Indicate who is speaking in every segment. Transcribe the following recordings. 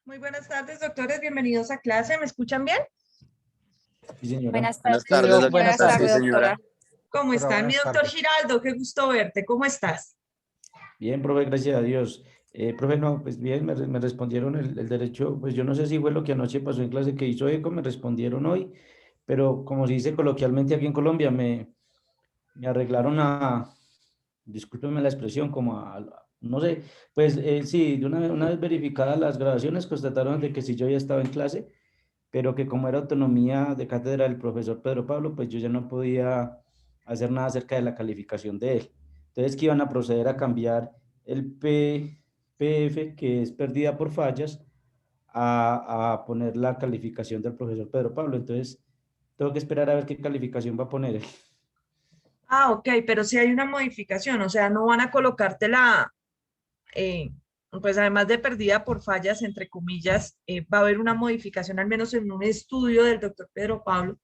Speaker 1: Muy buenas tardes, doctores. Bienvenidos a clase. ¿Me escuchan bien?
Speaker 2: Sí, señora.
Speaker 3: Buenas
Speaker 4: Buenas
Speaker 3: tardes,
Speaker 4: tardes,
Speaker 3: doctora.
Speaker 4: buenas tardes,
Speaker 3: Doctora.
Speaker 1: ¿Cómo
Speaker 2: Hola,
Speaker 1: están? Mi
Speaker 2: buenas
Speaker 1: doctor
Speaker 2: tardes.
Speaker 1: Giraldo, qué gusto verte. ¿Cómo estás?
Speaker 2: Bien, profe, gracias a Dios. Profe, no, pues bien, me respondieron el derecho, pues yo no sé si fue lo que anoche pasó en clase que hizo ECO, me respondieron hoy, pero como se dice coloquialmente aquí en Colombia, me arreglaron discúlpeme la expresión, no sé, pues sí, de una vez verificadas las grabaciones, constataron de que sí yo ya estaba en clase, pero que como era autonomía de cátedra del profesor Pedro Pablo, pues yo ya no podía hacer nada acerca de la calificación de él. Entonces que iban a proceder a cambiar el PF, que es pérdida por fallas, a poner la calificación del profesor Pedro Pablo. Entonces tengo que esperar a ver qué calificación va a poner él.
Speaker 1: Ah, ok, pero sí hay una modificación, o sea, no van a colocártela, eh, pues además de perdida por fallas, entre comillas, va a haber una modificación, al menos en un estudio del doctor Pedro Pablo,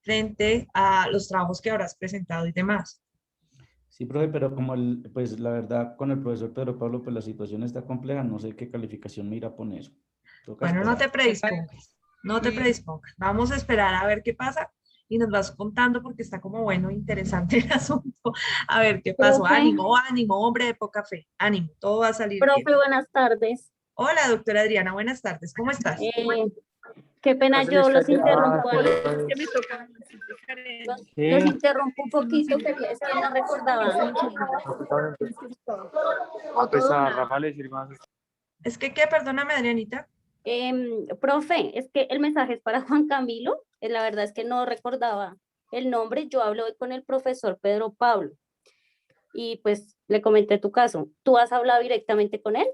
Speaker 1: frente a los trabajos que habrás presentado y demás.
Speaker 2: Sí, profe, pero como pues la verdad con el profesor Pedro Pablo, pues la situación está compleja, no sé qué calificación me irá a poner. Toca
Speaker 1: Bueno, no
Speaker 2: esperar.
Speaker 1: te predispongas, no te predispongas. Vamos a esperar a ver qué pasa y nos vas contando porque está como bueno, interesante el asunto. A ver qué pasó.
Speaker 3: Profe,
Speaker 1: Ánimo, ánimo, hombre de poca fe. Ánimo, todo va a salir bien.
Speaker 3: profe, buenas tardes.
Speaker 1: Hola, doctora Adriana, buenas tardes. ¿Cómo estás?
Speaker 3: Qué pena, yo los interrumpo ahí.
Speaker 1: Que me toca.
Speaker 3: Los interrumpo un poquito, que es que no recordaba.
Speaker 1: Es que, ¿qué? Perdóname, Adrianita.
Speaker 3: Profe, es que el mensaje es para Juan Camilo. La verdad es que no recordaba el nombre. Yo hablo hoy con el profesor Pedro Pablo y pues le comenté tu caso. ¿Tú has hablado directamente con él?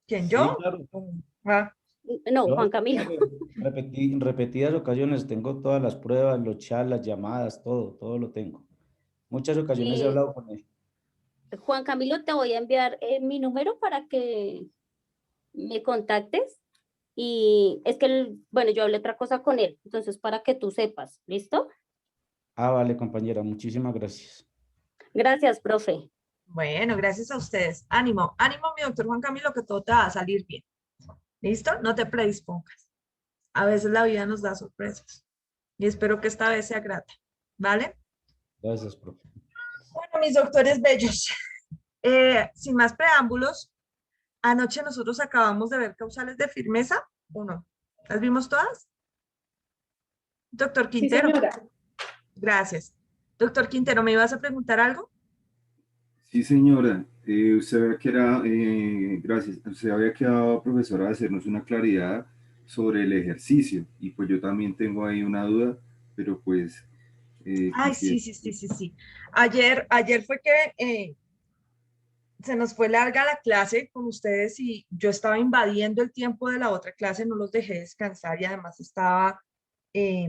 Speaker 1: ¿Quién,
Speaker 2: Sí,
Speaker 1: yo?
Speaker 2: claro.
Speaker 1: Ah,
Speaker 3: No,
Speaker 2: Yo,
Speaker 3: Juan Camilo.
Speaker 2: claro, en repetidas ocasiones tengo todas las pruebas, los chats, las llamadas, todo lo tengo. Muchas ocasiones he
Speaker 3: Eh,
Speaker 2: hablado con él.
Speaker 3: Juan Camilo, te voy a enviar mi número para que me contactes. Y es que, bueno, yo hablé otra cosa con él, entonces para que tú sepas, ¿listo?
Speaker 2: Ah, vale, compañera, muchísimas gracias.
Speaker 3: Gracias, profe.
Speaker 1: bueno, gracias a ustedes. Ánimo, ánimo, mi doctor Juan Camilo, que todo te va a salir bien. ¿Listo? No te predispongas. A veces la vida nos da sorpresas y espero que esta vez sea grata. ¿Vale?
Speaker 2: Gracias, profe.
Speaker 1: Bueno, mis doctores bellos, sin más preámbulos, anoche nosotros acabamos de ver causales de firmeza, ¿o no? ¿Las vimos todas? Doctor
Speaker 5: Sí,
Speaker 1: Quintero.
Speaker 5: señora.
Speaker 1: Gracias. Doctor Quintero, ¿me ibas a preguntar algo?
Speaker 6: Sí, señora. Usted había quedado, gracias. Usted había quedado, profesora, de hacernos una claridad sobre el ejercicio. Y pues yo también tengo ahí una duda, pero pues
Speaker 1: Ay,
Speaker 6: quisiera.
Speaker 1: sí. Ayer fue que se nos fue larga la clase con ustedes y yo estaba invadiendo el tiempo de la otra clase, no los dejé descansar y además estaba eh,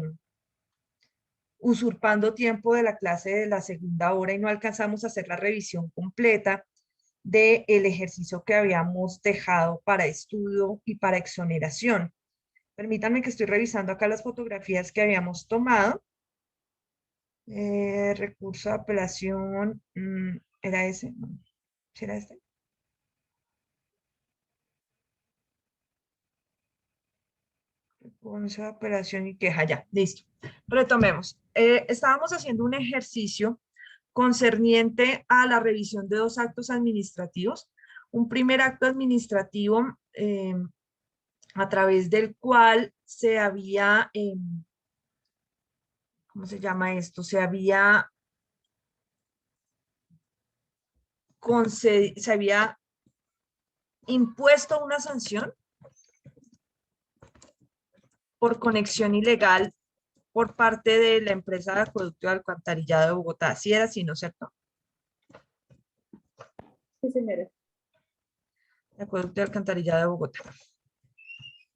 Speaker 1: usurpando tiempo de la clase de la segunda hora y no alcanzamos a hacer la revisión completa del ejercicio que habíamos dejado para estudio y para exoneración. Permítanme que estoy revisando acá las fotografías que habíamos tomado. Recurso de apelación, ¿era ese? No, ¿sí era este? Recurso de apelación y queja, ya, listo. Retomemos. Estábamos haciendo un ejercicio concerniente a la revisión de dos actos administrativos. Un primer acto administrativo a través del cual se había, ¿cómo se llama esto? Se había impuesto una sanción por conexión ilegal por parte de la empresa de acueducto y alcantarillado de Bogotá. ¿Sí era así, no es cierto?
Speaker 5: Sí, señora.
Speaker 1: De acueducto y alcantarillado de Bogotá.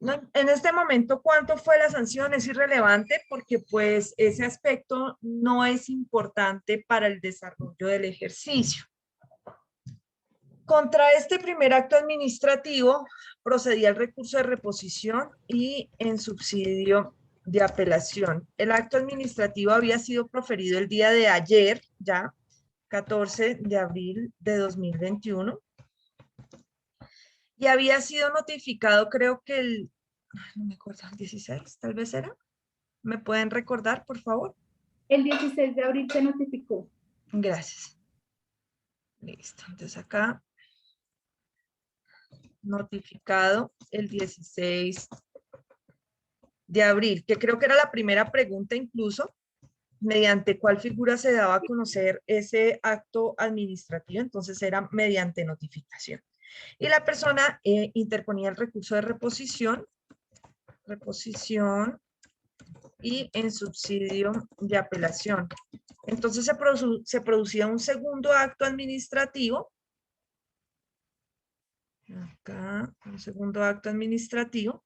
Speaker 1: No, en este momento, ¿cuánto fue la sanción? Es irrelevante porque pues ese aspecto no es importante para el desarrollo del ejercicio. Contra este primer acto administrativo procedía el recurso de reposición y en subsidio de apelación. El acto administrativo había sido proferido el día de ayer, ya 14 de abril de 2021. Y había sido notificado, creo que no me acuerdo, el 16, tal vez era. ¿Me pueden recordar, por favor?
Speaker 4: El 16 de abril se notificó.
Speaker 1: Gracias. Listo, entonces acá, notificado el 16 de abril, que creo que era la primera pregunta incluso, mediante cuál figura se daba a conocer ese acto administrativo, entonces era mediante notificación. Y la persona interponía el recurso de reposición y en subsidio de apelación. Entonces se producía un segundo acto administrativo. Acá, un segundo acto administrativo,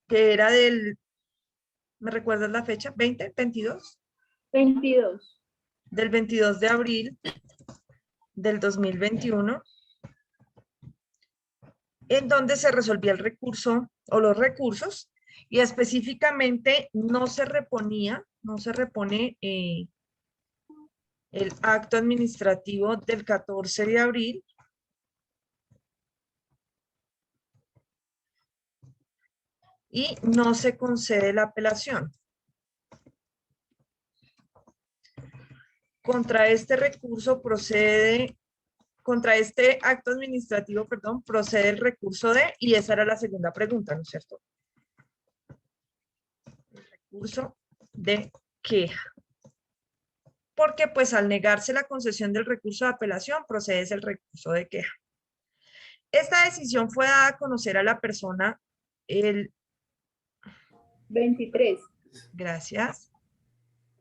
Speaker 1: que era ¿me recuerdas la fecha? ¿20? ¿22?
Speaker 4: 22.
Speaker 1: Del 22 de abril del 2021, en donde se resolvía el recurso o los recursos, y específicamente no se repone el acto administrativo del 14 de abril, y no se concede la apelación. Contra este acto administrativo, perdón, procede el recurso de, y esa era la segunda pregunta, ¿no es cierto? El recurso de queja. Porque pues al negarse la concesión del recurso de apelación, procede el recurso de queja. Esta decisión fue dada a conocer a la persona el
Speaker 4: 23.
Speaker 1: Gracias.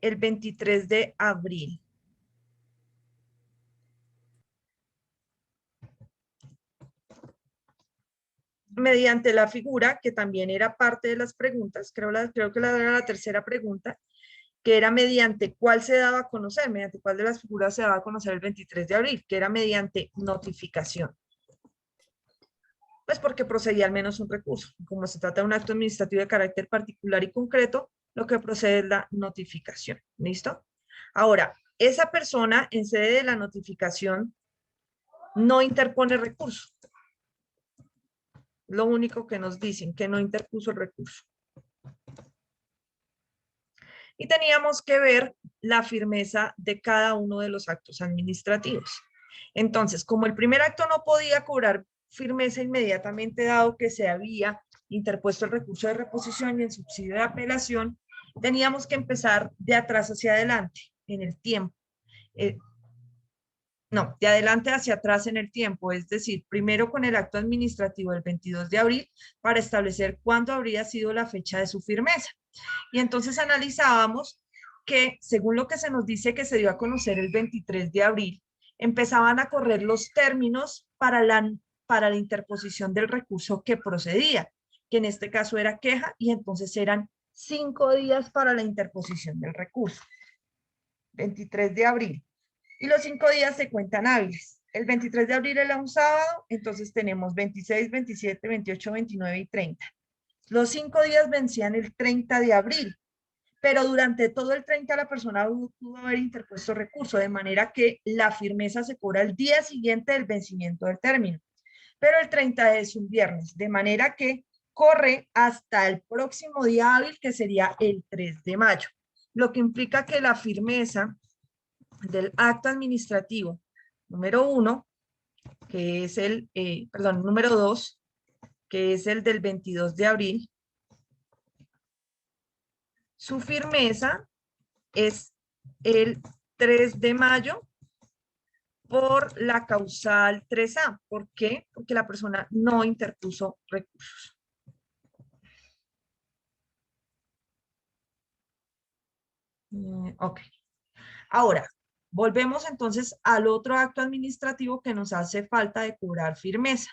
Speaker 1: El 23 de abril. Mediante la figura, que también era parte de las preguntas, creo que era la tercera pregunta, que era mediante cuál se daba a conocer, mediante cuál de las figuras se daba a conocer el 23 de abril, que era mediante notificación. Pues porque procedía al menos un recurso. Como se trata de un acto administrativo de carácter particular y concreto, lo que procede es la notificación. ¿Listo? Ahora, esa persona en sede de la notificación no interpone recurso. Lo único que nos dicen, que no interpuso el recurso. Y teníamos que ver la firmeza de cada uno de los actos administrativos. Entonces, como el primer acto no podía cobrar firmeza inmediatamente, dado que se había interpuesto el recurso de reposición y el subsidio de apelación, teníamos que empezar de atrás hacia adelante en el tiempo. No, de adelante hacia atrás en el tiempo, es decir, primero con el acto administrativo del 22 de abril para establecer cuándo habría sido la fecha de su firmeza. Y entonces analizábamos que, según lo que se nos dice que se dio a conocer el 23 de abril, empezaban a correr los términos para la interposición del recurso que procedía, que en este caso era queja, y entonces eran 5 días para la interposición del recurso. 23 de abril. Y los 5 días se cuentan hábiles. El 23 de abril era un sábado, entonces tenemos 26, 27, 28, 29 y 30. Los 5 días vencían el 30 de abril, pero durante todo el 30 la persona pudo haber interpuesto recurso, de manera que la firmeza se cobra el día siguiente del vencimiento del término. Pero el 30 es un viernes, de manera que corre hasta el próximo día hábil, que sería el 3 de mayo. Lo que implica que la firmeza del acto administrativo número 1, que es número 2, que es el del 22 de abril, su firmeza es el 3 de mayo por la causal 3A. ¿Por qué? Porque la persona no interpuso recursos. Ok. Ahora, volvemos entonces al otro acto administrativo que nos hace falta de cobrar firmeza.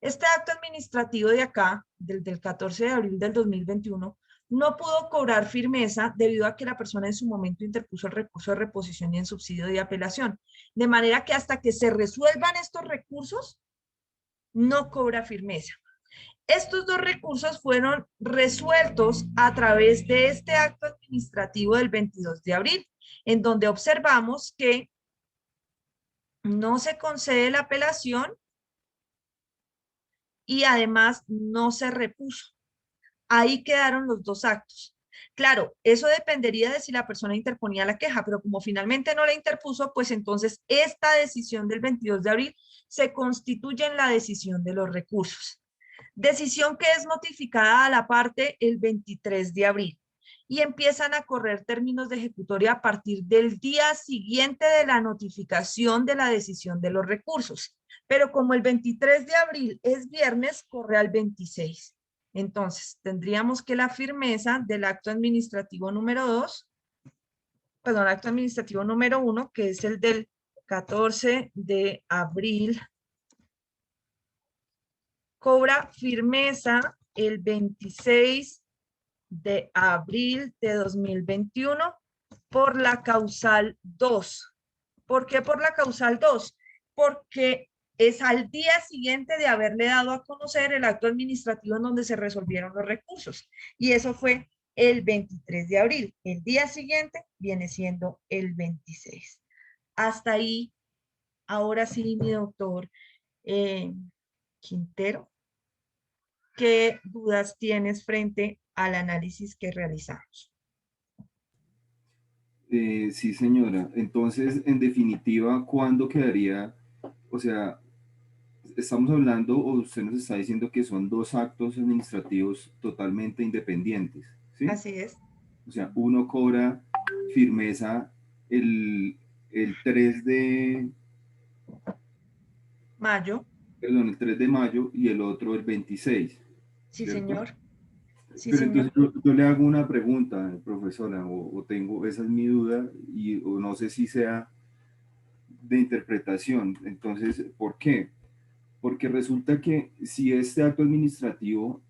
Speaker 1: Este acto administrativo de acá, del 14 de abril del 2021, no pudo cobrar firmeza debido a que la persona en su momento interpuso el recurso de reposición y en subsidio de apelación. De manera que hasta que se resuelvan estos recursos, no cobra firmeza. Estos dos recursos fueron resueltos a través de este acto administrativo del 22 de abril, en donde observamos que no se concede la apelación y además no se repuso. Ahí quedaron los dos actos. Claro, eso dependería de si la persona interponía la queja, pero como finalmente no la interpuso, pues entonces esta decisión del 22 de abril se constituye en la decisión de los recursos. Decisión que es notificada a la parte el 23 de abril y empiezan a correr términos de ejecutoria a partir del día siguiente de la notificación de la decisión de los recursos. Pero como el 23 de abril es viernes, corre al 26. Entonces, tendríamos que la firmeza del acto administrativo número 2, perdón, acto administrativo número 1, que es el del 14 de abril, cobra firmeza el 26 de abril de 2021 por la causal 2. ¿Por qué por la causal 2? Porque es al día siguiente de haberle dado a conocer el acto administrativo en donde se resolvieron los recursos. Y eso fue el 23 de abril. El día siguiente viene siendo el 26. Hasta ahí, ahora sí, mi doctor Quintero, ¿qué dudas tienes frente al análisis que realizamos?
Speaker 6: Sí, señora. Entonces, en definitiva, ¿cuándo quedaría? O sea, estamos hablando, o usted nos está diciendo que son dos actos administrativos totalmente independientes, ¿sí?
Speaker 1: Así es.
Speaker 6: O sea, uno cobra firmeza el 3 de,
Speaker 1: Mayo.
Speaker 6: perdón, el 3 de mayo y el otro el 26.
Speaker 1: Sí,
Speaker 6: ¿Cierto?
Speaker 1: señor. Sí,
Speaker 6: Pero
Speaker 1: señor.
Speaker 6: entonces yo le hago una pregunta, profesora, o tengo, esa es mi duda, o no sé si sea de interpretación. Entonces, ¿por qué? Porque resulta que si este acto administrativo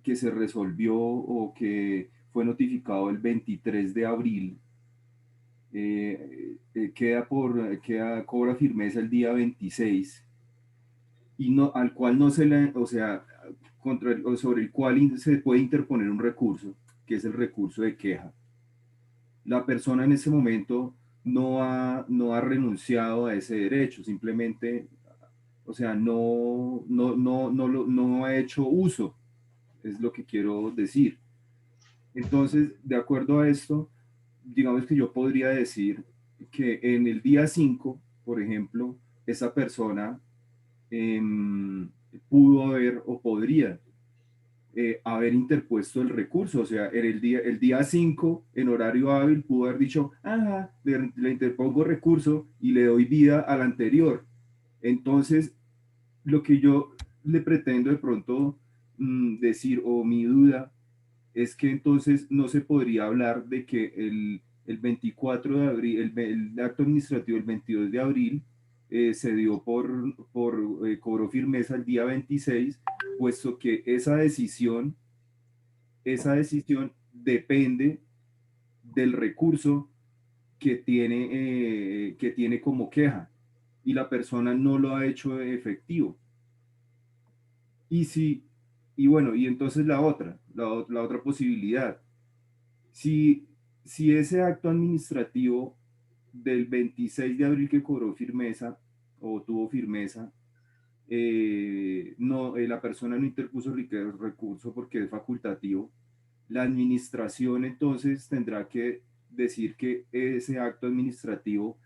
Speaker 6: que se resolvió o que fue notificado el 23 de abril, cobra firmeza el día 26 y no, al cual no se le, o sea, o sobre el cual se puede interponer un recurso, que es el recurso de queja. La persona en ese momento no ha renunciado a ese derecho, simplemente, o sea, no ha hecho uso, es lo que quiero decir. Entonces, de acuerdo a esto, digamos que yo podría decir que en el día 5, por ejemplo, esa persona pudo haber o podría haber interpuesto el recurso. O sea, en el día 5, en horario hábil, pudo haber dicho, ajá, le interpongo recurso y le doy vida al anterior. Entonces, lo que yo le pretendo de pronto decir, o mi duda, es que entonces no se podría hablar de que el 24 de abril, el acto administrativo el 22 de abril, se dio cobró firmeza el día 26, puesto que esa decisión depende del recurso que tiene como queja y la persona no lo ha hecho efectivo. Y si, y bueno, y entonces la otra posibilidad, si ese acto administrativo del 26 de abril que cobró firmeza o tuvo firmeza, la persona no interpuso el recurso porque es facultativo, la administración entonces tendrá que decir que ese acto administrativo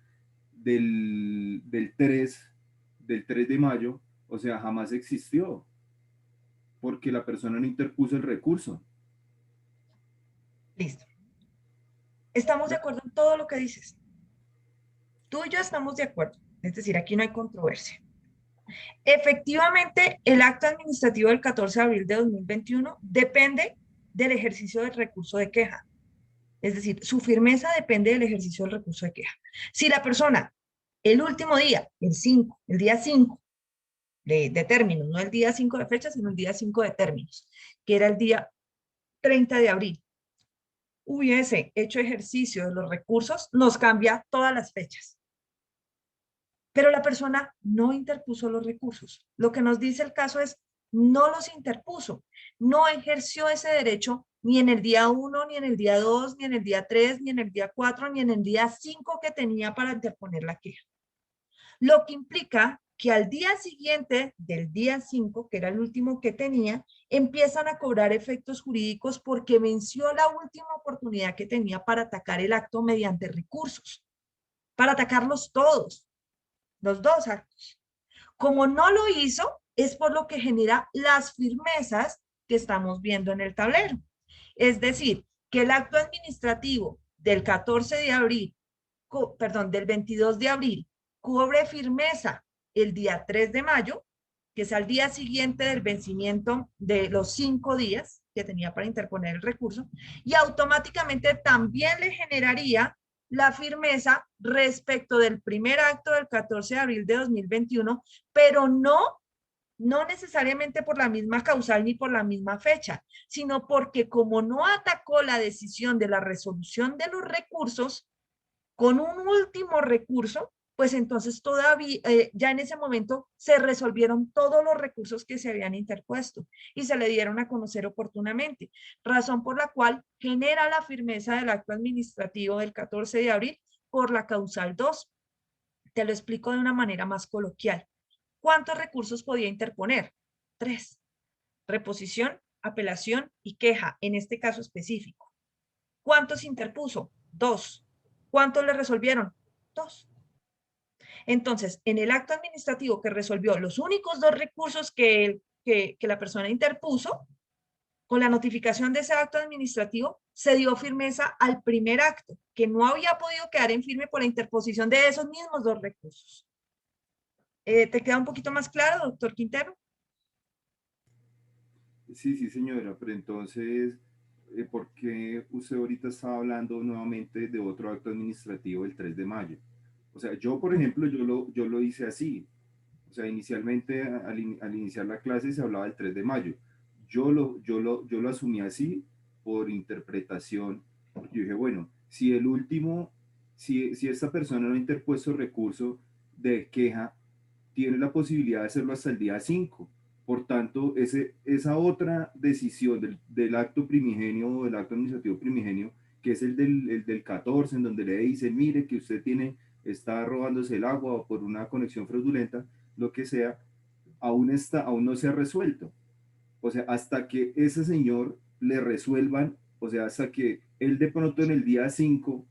Speaker 6: del 3 de mayo, o sea, jamás existió, porque la persona no interpuso el recurso.
Speaker 1: Listo. Estamos de acuerdo en todo lo que dices. Tú y yo estamos de acuerdo. Es decir, aquí no hay controversia. Efectivamente, el acto administrativo del 14 de abril de 2021 depende del ejercicio del recurso de queja. Es decir, su firmeza depende del ejercicio del recurso de queja. Si la persona, el último día, el día 5 de términos, no el día 5 de fecha, sino el día 5 de términos, que era el día 30 de abril, hubiese hecho ejercicio de los recursos, nos cambia todas las fechas. Pero la persona no interpuso los recursos. Lo que nos dice el caso es, no los interpuso, no ejerció ese derecho ni en el día 1, ni en el día 2, ni en el día 3, ni en el día 4, ni en el día 5 que tenía para interponer la queja. Lo que implica que al día siguiente del día 5, que era el último que tenía, empiezan a cobrar efectos jurídicos porque venció la última oportunidad que tenía para atacar el acto mediante recursos, para atacarlos todos, los dos actos. Como no lo hizo, es por lo que genera las firmezas que estamos viendo en el tablero. Es decir, que el acto administrativo del 14 de abril, del 22 de abril, cobre firmeza el día 3 de mayo, que es al día siguiente del vencimiento de los 5 días que tenía para interponer el recurso, y automáticamente también le generaría la firmeza respecto del primer acto del 14 de abril de 2021, pero no necesariamente por la misma causal ni por la misma fecha, sino porque como no atacó la decisión de la resolución de los recursos con un último recurso, pues entonces todavía, ya en ese momento se resolvieron todos los recursos que se habían interpuesto y se le dieron a conocer oportunamente, razón por la cual genera la firmeza del acto administrativo del 14 de abril por la causal 2. Te lo explico de una manera más coloquial. ¿Cuántos recursos podía interponer? 3. Reposición, apelación y queja, en este caso específico. ¿Cuántos interpuso? 2. ¿Cuántos le resolvieron? 2. Entonces, en el acto administrativo que resolvió los únicos 2 recursos que la persona interpuso, con la notificación de ese acto administrativo, se dio firmeza al primer acto, que no había podido quedar en firme por la interposición de esos mismos 2 recursos. ¿Te queda un poquito más claro, doctor Quintero?
Speaker 6: Sí, sí, señora, pero entonces, ¿por qué usted ahorita está hablando nuevamente de otro acto administrativo del 3 de mayo? O sea, yo, por ejemplo, yo lo hice así. O sea, inicialmente al iniciar la clase se hablaba del 3 de mayo. Yo lo asumí así por interpretación. Porque yo dije, bueno, si el último, si esta persona no ha interpuesto recurso de queja, tiene la posibilidad de hacerlo hasta el día 5. Por tanto, esa otra decisión del acto primigenio o del acto administrativo primigenio, que es el del 14, en donde le dicen, mire que usted está robándose el agua por una conexión fraudulenta, lo que sea, aún no se ha resuelto. O sea, hasta que ese señor le resuelvan, o sea, hasta que él de pronto en el día 5,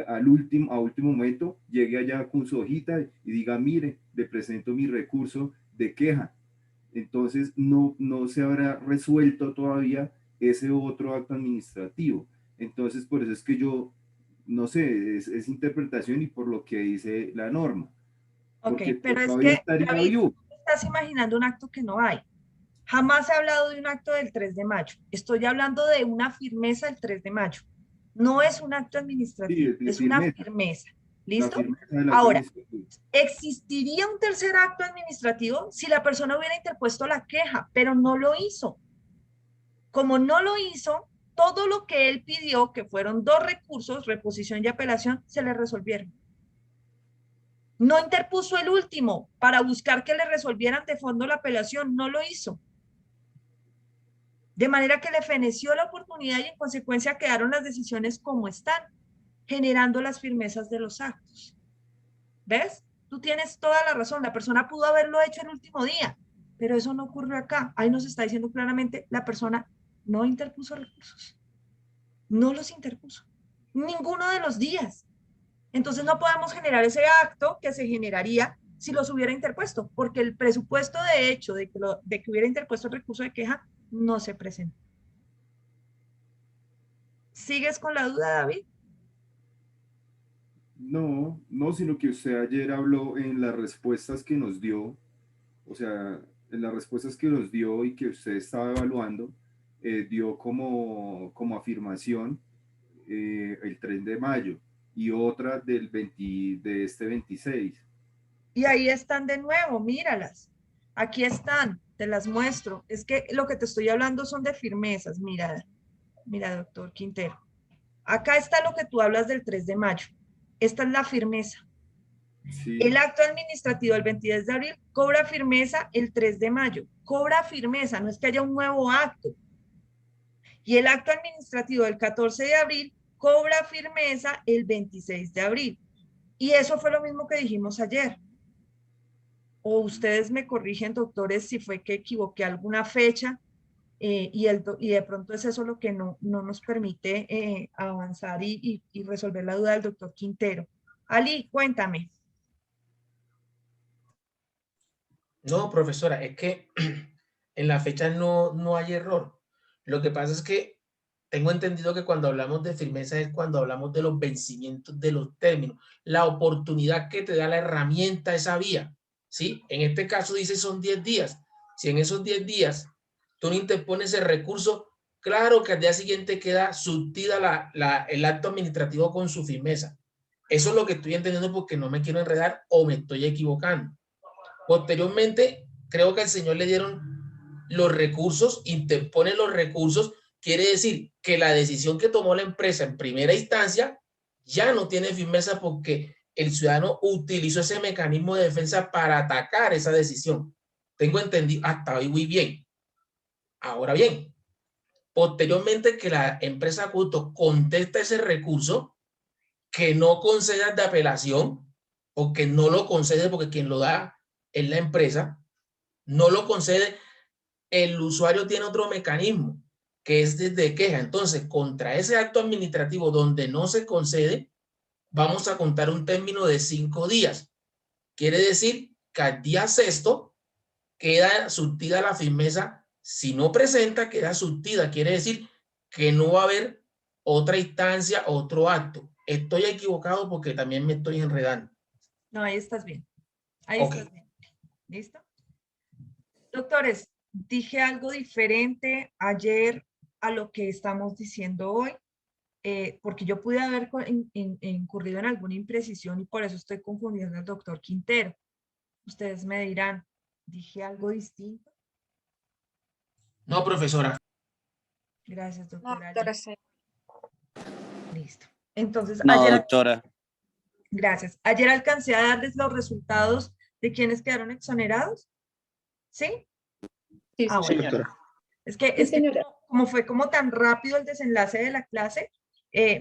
Speaker 6: a último momento, llegue allá con su hojita y diga, mire, le presento mi recurso de queja. Entonces, no se habrá resuelto todavía ese otro acto administrativo. Entonces, por eso es que yo, no sé, es interpretación y por lo que dice la norma.
Speaker 1: Ok,
Speaker 6: Porque
Speaker 1: pero es
Speaker 6: todavía
Speaker 1: que,
Speaker 6: estaría
Speaker 1: David,
Speaker 6: vivo.
Speaker 1: estás imaginando un acto que no hay. Jamás he hablado de un acto del 3 de mayo. Estoy hablando de una firmeza del 3 de mayo. No es un acto
Speaker 6: Sí,
Speaker 1: administrativo,
Speaker 6: de
Speaker 1: es una
Speaker 6: firmeza.
Speaker 1: firmeza.
Speaker 6: La
Speaker 1: ¿Listo?
Speaker 6: firmeza del acto
Speaker 1: Ahora,
Speaker 6: administrativo.
Speaker 1: existiría un tercer acto administrativo si la persona hubiera interpuesto la queja, pero no lo hizo. Como no lo hizo, todo lo que él pidió, que fueron 2 recursos, reposición y apelación, se le resolvieron. No interpuso el último para buscar que le resolvieran de fondo la apelación, no lo hizo. De manera que le feneció la oportunidad y en consecuencia quedaron las decisiones como están, generando las firmezas de los actos. ¿Ves? Tú tienes toda la razón, la persona pudo haberlo hecho el último día, pero eso no ocurrió acá. Ahí nos está diciendo claramente, la persona no interpuso recursos, no los interpuso, ninguno de los días. Entonces no podemos generar ese acto que se generaría si los hubiera interpuesto, porque el presupuesto de hecho de que hubiera interpuesto el recurso de queja no se presentó. ¿Sigues con la duda, David?
Speaker 6: No, no, sino que usted ayer habló en las respuestas que nos dio, o sea, en las respuestas que nos dio y que usted estaba evaluando, dio como afirmación el 3 de mayo y otra de este 26.
Speaker 1: Y ahí están de nuevo, míralas. Aquí están, te las muestro. Es que lo que te estoy hablando son de firmezas. Mira, mira, doctor Quintero. Acá está lo que tú hablas del 3 de mayo. Esta es la firmeza.
Speaker 6: Sí,
Speaker 1: El acto administrativo del 22 de abril cobra firmeza el 3 de mayo. Cobra firmeza, no es que haya un nuevo acto. Y el acto administrativo del 14 de abril cobra firmeza el 26 de abril. Y eso fue lo mismo que dijimos ayer. o ustedes me corrigen, doctores, si fue que equivoqué alguna fecha, y de pronto es eso lo que no nos permite avanzar y resolver la duda del doctor Quintero. Ali, cuéntame.
Speaker 5: No, profesora, es que en la fecha no hay error. Lo que pasa es que tengo entendido que cuando hablamos de firmeza es cuando hablamos de los vencimientos de los términos, la oportunidad que te da la herramienta, esa vía, ¿sí? En este caso dice son 10 días. Si en esos 10 días tú no interpones el recurso, claro que al día siguiente queda surtida el acto administrativo con su firmeza. Eso es lo que estoy entendiendo porque no me quiero enredar o me estoy equivocando. Posteriormente, creo que al señor le dieron los recursos, interpone los recursos, quiere decir que la decisión que tomó la empresa en primera instancia ya no tiene firmeza porque el ciudadano utilizó ese mecanismo de defensa para atacar esa decisión. Tengo entendido hasta hoy muy bien. Ahora bien, posteriormente que la empresa acuto contesta ese recurso, que no conceda de apelación, o que no lo concede porque quien lo da es la empresa, no lo concede, el usuario tiene otro mecanismo, que es desde queja. Entonces, contra ese acto administrativo donde no se concede, vamos a contar un término de 5 días. Quiere decir que al día sexto queda surtida la firmeza. Si no presenta, queda surtida. Quiere decir que no va a haber otra instancia, otro acto. Estoy equivocado porque también me estoy enredando.
Speaker 1: No, ahí estás bien. Ahí
Speaker 5: Ok.
Speaker 1: estás bien. ¿Listo? Doctores, dije algo diferente ayer a lo que estamos diciendo hoy, porque yo pude haber incurrido en alguna imprecisión y por eso estoy confundiendo al doctor Quintero. Ustedes me dirán, ¿dije algo distinto?
Speaker 5: No, profesora.
Speaker 1: Gracias,
Speaker 7: No,
Speaker 1: doctora.
Speaker 7: doctora, sí.
Speaker 1: Listo. Entonces,
Speaker 8: No,
Speaker 1: ayer,
Speaker 8: doctora.
Speaker 1: gracias. Ayer alcancé a darles los resultados de quienes quedaron exonerados. ¿Sí?
Speaker 4: Sí,
Speaker 1: Ah, bueno.
Speaker 8: doctora.
Speaker 1: Es que
Speaker 4: señora.
Speaker 1: como fue como tan rápido el desenlace de la clase,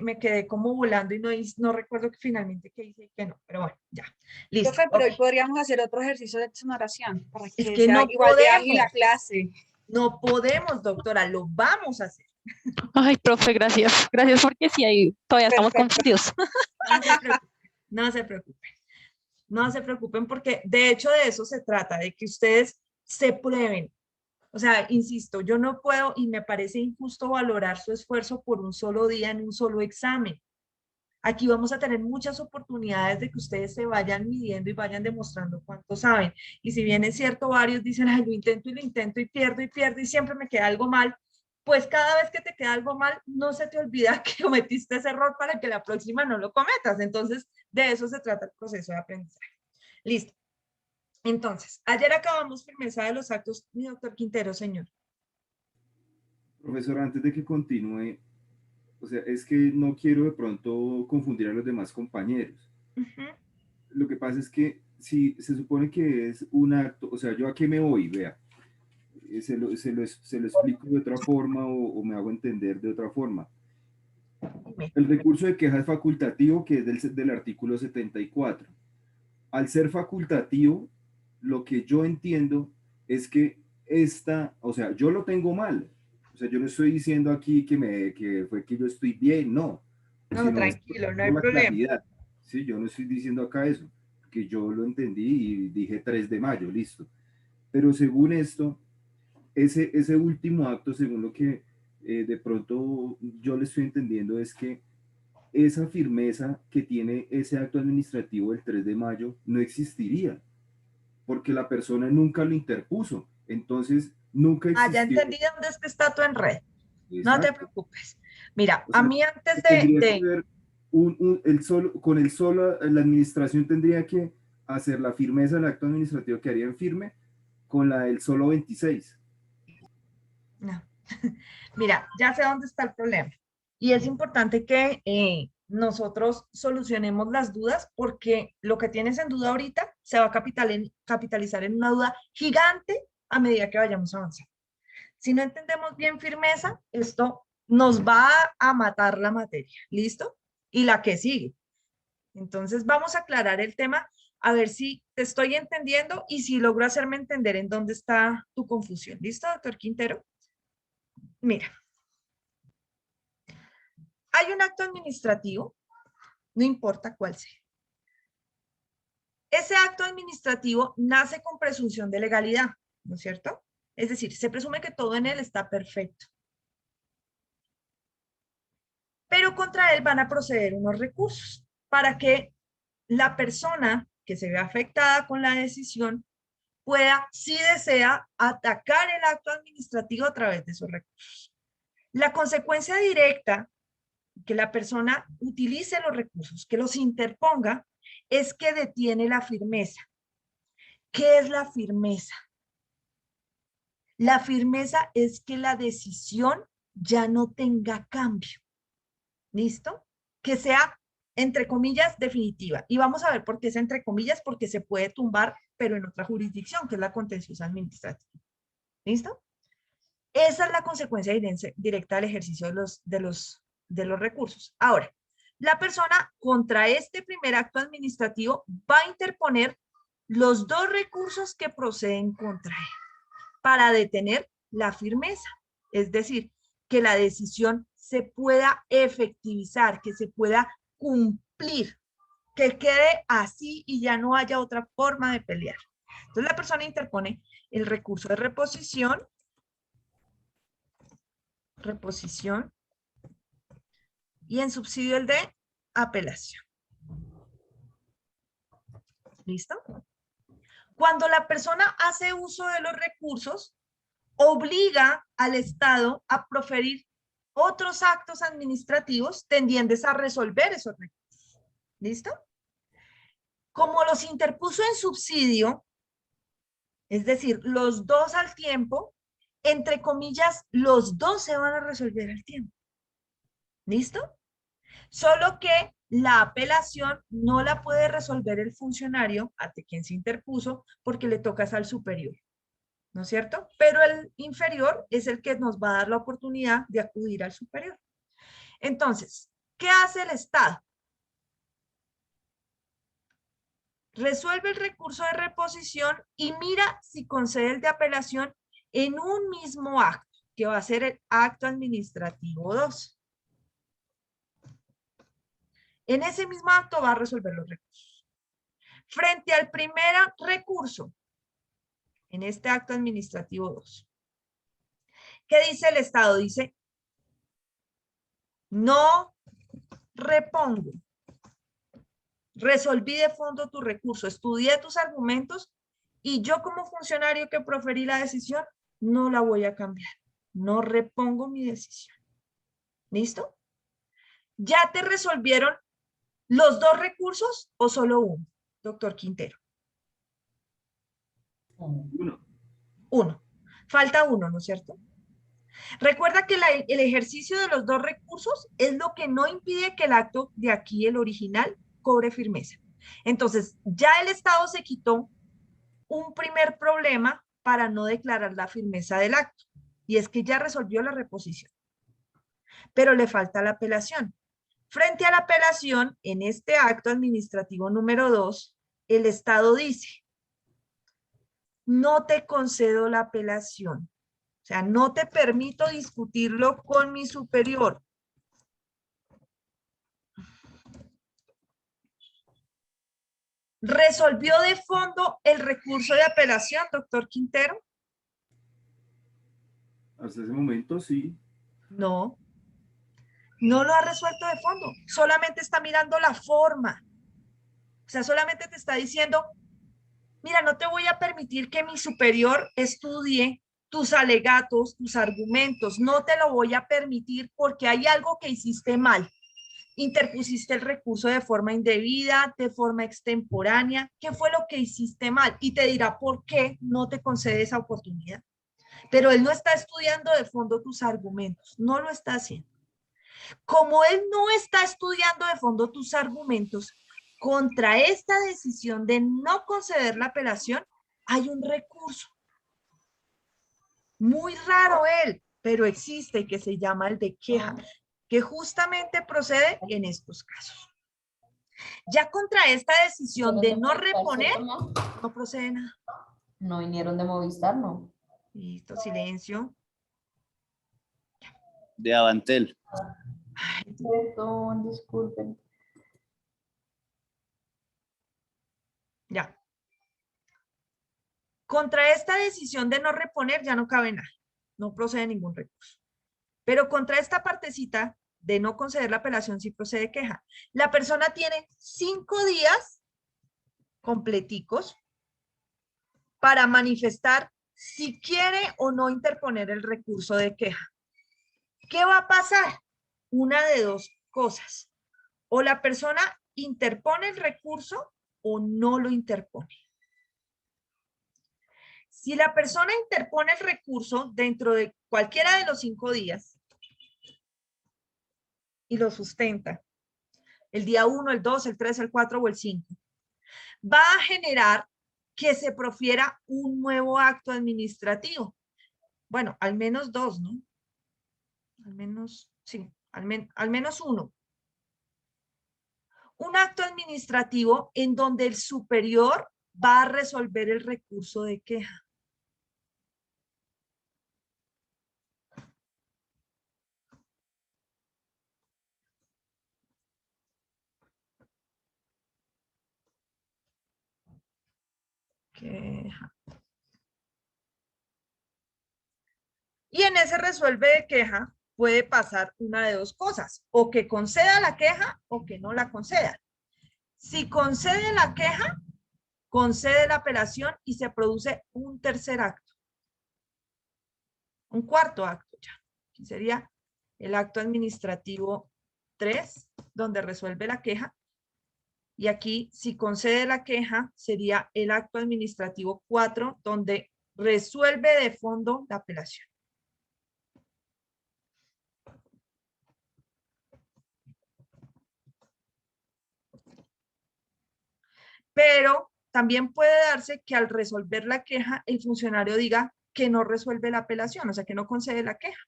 Speaker 1: me quedé como volando y no recuerdo que finalmente qué hice y qué no, pero bueno, ya. Listo.
Speaker 7: Profe, pero
Speaker 1: Ok.
Speaker 7: hoy podríamos hacer otro ejercicio de exoneración para
Speaker 1: Es
Speaker 7: que
Speaker 1: que
Speaker 7: sea
Speaker 1: no
Speaker 7: igual de ágil
Speaker 1: podemos.
Speaker 7: la clase.
Speaker 1: No podemos, doctora, lo vamos a hacer.
Speaker 9: Ay, profe, gracias. Gracias porque sí, ahí todavía estamos
Speaker 7: Perfecto.
Speaker 9: confundidos.
Speaker 1: No se preocupen, no se preocupen. No se preocupen porque de hecho de eso se trata, de que ustedes se prueben. O sea, insisto, yo no puedo y me parece injusto valorar su esfuerzo por un solo día en un solo examen. Aquí vamos a tener muchas oportunidades de que ustedes se vayan midiendo y vayan demostrando cuánto saben. Y si bien es cierto, varios dicen, ay, lo intento y pierdo y siempre me queda algo mal, pues cada vez que te queda algo mal, no se te olvida que cometiste ese error para que la próxima no lo cometas. Entonces, de eso se trata el proceso de aprendizaje. Listo. Entonces, ayer acabamos firmeza de los actos, mi doctor Quintero, señor.
Speaker 6: Profesor, antes de que continúe, o sea, es que no quiero de pronto confundir a los demás compañeros. Lo que pasa es que si se supone que es un acto, o sea, ¿yo a qué me voy? Vea, se lo explico de otra forma o me hago entender de otra forma. El recurso de queja es facultativo, que es del artículo 74. Al ser facultativo, lo que yo entiendo es que o sea, yo lo tengo mal. O sea, yo no estoy diciendo aquí que fue que yo estoy bien, no.
Speaker 1: No, tranquilo, no hay
Speaker 6: por la
Speaker 1: problema.
Speaker 6: claridad. Sí, yo no estoy diciendo acá eso, que yo lo entendí y dije 3 de mayo, listo. Pero según esto, ese último acto, según lo que de pronto yo le estoy entendiendo, es que esa firmeza que tiene ese acto administrativo del 3 de mayo no existiría, porque la persona nunca lo interpuso. Entonces, nunca existió.
Speaker 1: Ya entendí dónde es que está tu enredo. No te
Speaker 6: Exacto.
Speaker 1: preocupes. Mira,
Speaker 6: O sea,
Speaker 1: a mí antes
Speaker 6: tendría que
Speaker 1: de
Speaker 6: ver la administración tendría que hacer la firmeza del acto administrativo que harían firme con la del solo 26.
Speaker 1: No. Mira, ya sé dónde está el problema. Y es importante que nosotros solucionemos las dudas porque lo que tienes en duda ahorita se va a capitalizar en una duda gigante a medida que vayamos avanzando. Si no entendemos bien firmeza, esto nos va a matar la materia. ¿Listo? Y la que sigue. Entonces vamos a aclarar el tema a ver si te estoy entendiendo y si logro hacerme entender en dónde está tu confusión. ¿Listo, doctor Quintero? Mira, hay un acto administrativo, no importa cuál sea. Ese acto administrativo nace con presunción de legalidad, ¿no es cierto? Es decir, se presume que todo en él está perfecto. Pero contra él van a proceder unos recursos para que la persona que se ve afectada con la decisión pueda, si desea, atacar el acto administrativo a través de esos recursos. La consecuencia directa que la persona utilice los recursos, que los interponga, es que detiene la firmeza. ¿Qué es la firmeza? La firmeza es que la decisión ya no tenga cambio. ¿Listo? Que sea, entre comillas, definitiva. Y vamos a ver por qué es entre comillas, porque se puede tumbar, pero en otra jurisdicción, que es la contenciosa administrativa. ¿Listo? Esa es la consecuencia directa del ejercicio de los recursos. Ahora, la persona contra este primer acto administrativo va a interponer los dos recursos que proceden contra él para detener la firmeza. Es decir, que la decisión se pueda efectivizar, que se pueda cumplir, que quede así y ya no haya otra forma de pelear. Entonces la persona interpone el recurso de reposición y en subsidio el de apelación. ¿Listo? Cuando la persona hace uso de los recursos, obliga al Estado a proferir otros actos administrativos tendientes a resolver esos recursos. ¿Listo? Como los interpuso en subsidio, es decir, los dos al tiempo, entre comillas, los dos se van a resolver al tiempo. ¿Listo? Solo que la apelación no la puede resolver el funcionario ante quien se interpuso porque le tocas al superior, ¿no es cierto? Pero el inferior es el que nos va a dar la oportunidad de acudir al superior. Entonces, ¿qué hace el Estado? Resuelve el recurso de reposición y mira si concede el de apelación en un mismo acto, que va a ser el acto administrativo 2. En ese mismo acto va a resolver los recursos. Frente al primer recurso, en este acto administrativo 2, ¿qué dice el Estado? Dice, no repongo. Resolví de fondo tu recurso, estudié tus argumentos y yo como funcionario que proferí la decisión, no la voy a cambiar. No repongo mi decisión. ¿Listo? ¿Ya te resolvieron los dos recursos o solo uno, doctor Quintero? Uno. Falta uno, ¿no es cierto? Recuerda que el ejercicio de los dos recursos es lo que no impide que el acto de aquí, el original, cobre firmeza. Entonces, ya el Estado se quitó un primer problema para no declarar la firmeza del acto, y es que ya resolvió la reposición. Pero le falta la apelación. Frente a la apelación, en este acto administrativo número 2, el Estado dice, no te concedo la apelación. O sea, no te permito discutirlo con mi superior. ¿Resolvió de fondo el recurso de apelación, doctor Quintero?
Speaker 6: Hasta ese momento sí.
Speaker 1: No. No lo ha resuelto de fondo. Solamente está mirando la forma. O sea, solamente te está diciendo, mira, no te voy a permitir que mi superior estudie tus alegatos, tus argumentos. No te lo voy a permitir porque hay algo que hiciste mal. Interpusiste el recurso de forma indebida, de forma extemporánea. ¿Qué fue lo que hiciste mal? Y te dirá por qué no te concede esa oportunidad. Pero él no está estudiando de fondo tus argumentos. No lo está haciendo. Como él no está estudiando de fondo tus argumentos, contra esta decisión de no conceder la apelación, hay un recurso. Muy raro él, pero existe, que se llama el de queja, que justamente procede en estos casos. Ya contra esta decisión de no reponer,
Speaker 8: ¿no?
Speaker 1: no procede nada.
Speaker 8: No vinieron de Movistar, ¿no?
Speaker 1: Listo, silencio.
Speaker 10: De Avantel.
Speaker 8: Perdón, disculpen.
Speaker 1: Ya. Contra esta decisión de no reponer ya no cabe nada. No procede ningún recurso. Pero contra esta partecita de no conceder la apelación sí procede queja. La persona tiene 5 días completicos para manifestar si quiere o no interponer el recurso de queja. ¿Qué va a pasar? Una de dos cosas. O la persona interpone el recurso o no lo interpone. Si la persona interpone el recurso dentro de cualquiera de los 5 días y lo sustenta, el día 1, el 2, el 3, el 4 o el 5, va a generar que se profiera un nuevo acto administrativo. Bueno, al menos 2, ¿no? Al menos, sí, al menos 1. Un acto administrativo en donde el superior va a resolver el recurso de queja. Queja. Y en ese resuelve de queja puede pasar una de dos cosas, o que conceda la queja o que no la conceda. Si concede la queja, concede la apelación y se produce un tercer acto. Un cuarto acto ya. Aquí sería el acto administrativo 3, donde resuelve la queja. Y aquí, si concede la queja, sería el acto administrativo 4, donde resuelve de fondo la apelación. Pero también puede darse que al resolver la queja, el funcionario diga que no resuelve la apelación, o sea, que no concede la queja.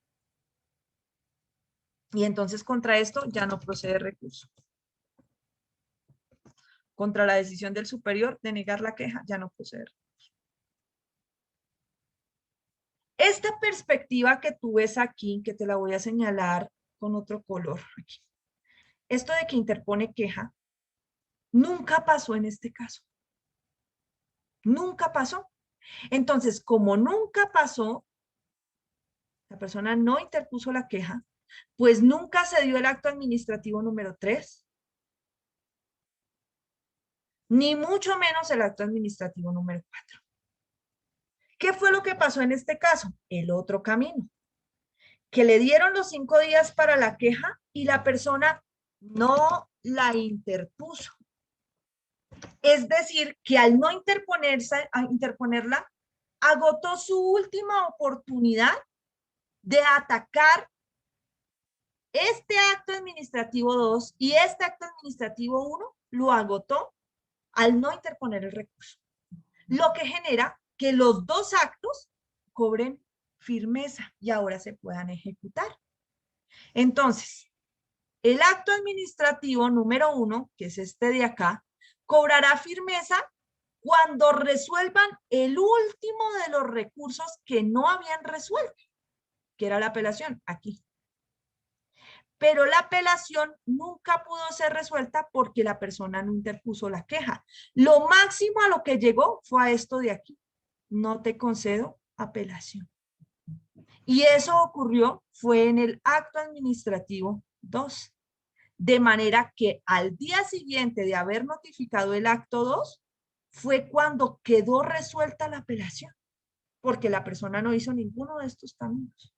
Speaker 1: Y entonces contra esto ya no procede recurso. Contra la decisión del superior de negar la queja, ya no procede recurso. Esta perspectiva que tú ves aquí, que te la voy a señalar con otro color aquí. Esto de que interpone queja, nunca pasó en este caso. Nunca pasó. Entonces, como nunca pasó, la persona no interpuso la queja, pues nunca se dio el acto administrativo número 3, ni mucho menos el acto administrativo número 4. ¿Qué fue lo que pasó en este caso? El otro camino. Que le dieron los 5 días para la queja y la persona no la interpuso. Es decir, que al no interponerla, agotó su última oportunidad de atacar este acto administrativo 2 y este acto administrativo 1 lo agotó al no interponer el recurso. Lo que genera que los dos actos cobren firmeza y ahora se puedan ejecutar. Entonces, el acto administrativo número 1, que es este de acá, cobrará firmeza cuando resuelvan el último de los recursos que no habían resuelto, que era la apelación, aquí. Pero la apelación nunca pudo ser resuelta porque la persona no interpuso la queja. Lo máximo a lo que llegó fue a esto de aquí. No te concedo apelación. Y eso ocurrió fue en el acto administrativo 2. De manera que al día siguiente de haber notificado el acto 2, fue cuando quedó resuelta la apelación, porque la persona no hizo ninguno de estos caminos.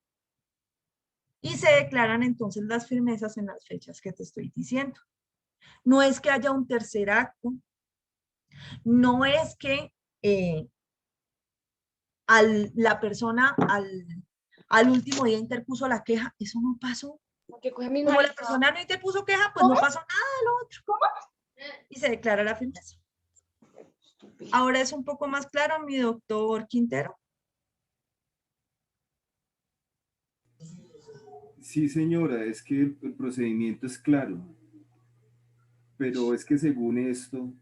Speaker 1: Y se declaran entonces las firmezas en las fechas que te estoy diciendo. No es que haya un tercer acto, no es que la persona al último día interpuso la queja, eso no pasó. Como la persona no interpuso queja, pues no pasó nada de lo otro. Y se declara la firmeza. Ahora es un poco más claro, mi doctor Quintero.
Speaker 6: Sí, señora, es que el procedimiento es claro. pero es que según esto,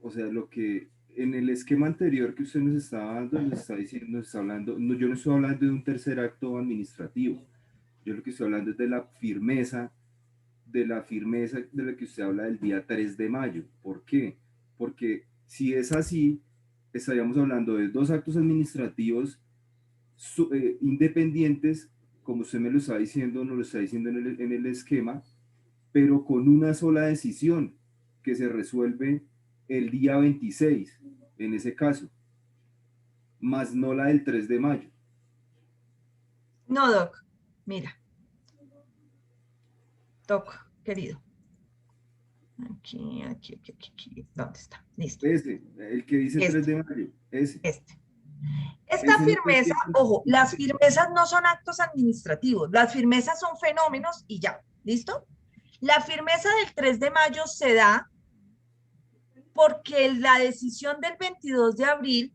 Speaker 6: o sea, lo que en el esquema anterior que usted nos estaba dando, nos está diciendo, nos está hablando, no, yo no estoy hablando de un tercer acto administrativo, yo lo que estoy hablando es de la firmeza de la que usted habla del día 3 de mayo. ¿Por qué? Porque si es así, estaríamos hablando de dos actos administrativos independientes, como usted me lo está diciendo, nos lo está diciendo en el esquema, pero con una sola decisión que se resuelve el día 26, en ese caso, más no la del 3 de mayo.
Speaker 1: No, Doc, mira. Doc, querido. Aquí. ¿Dónde está? Listo.
Speaker 6: Ese, el que dice 3 de mayo, ese.
Speaker 1: Esta
Speaker 6: Ese
Speaker 1: firmeza, ojo, las firmezas no son actos administrativos, las firmezas son fenómenos y ya, ¿listo? La firmeza del 3 de mayo se da porque la decisión del 22 de abril,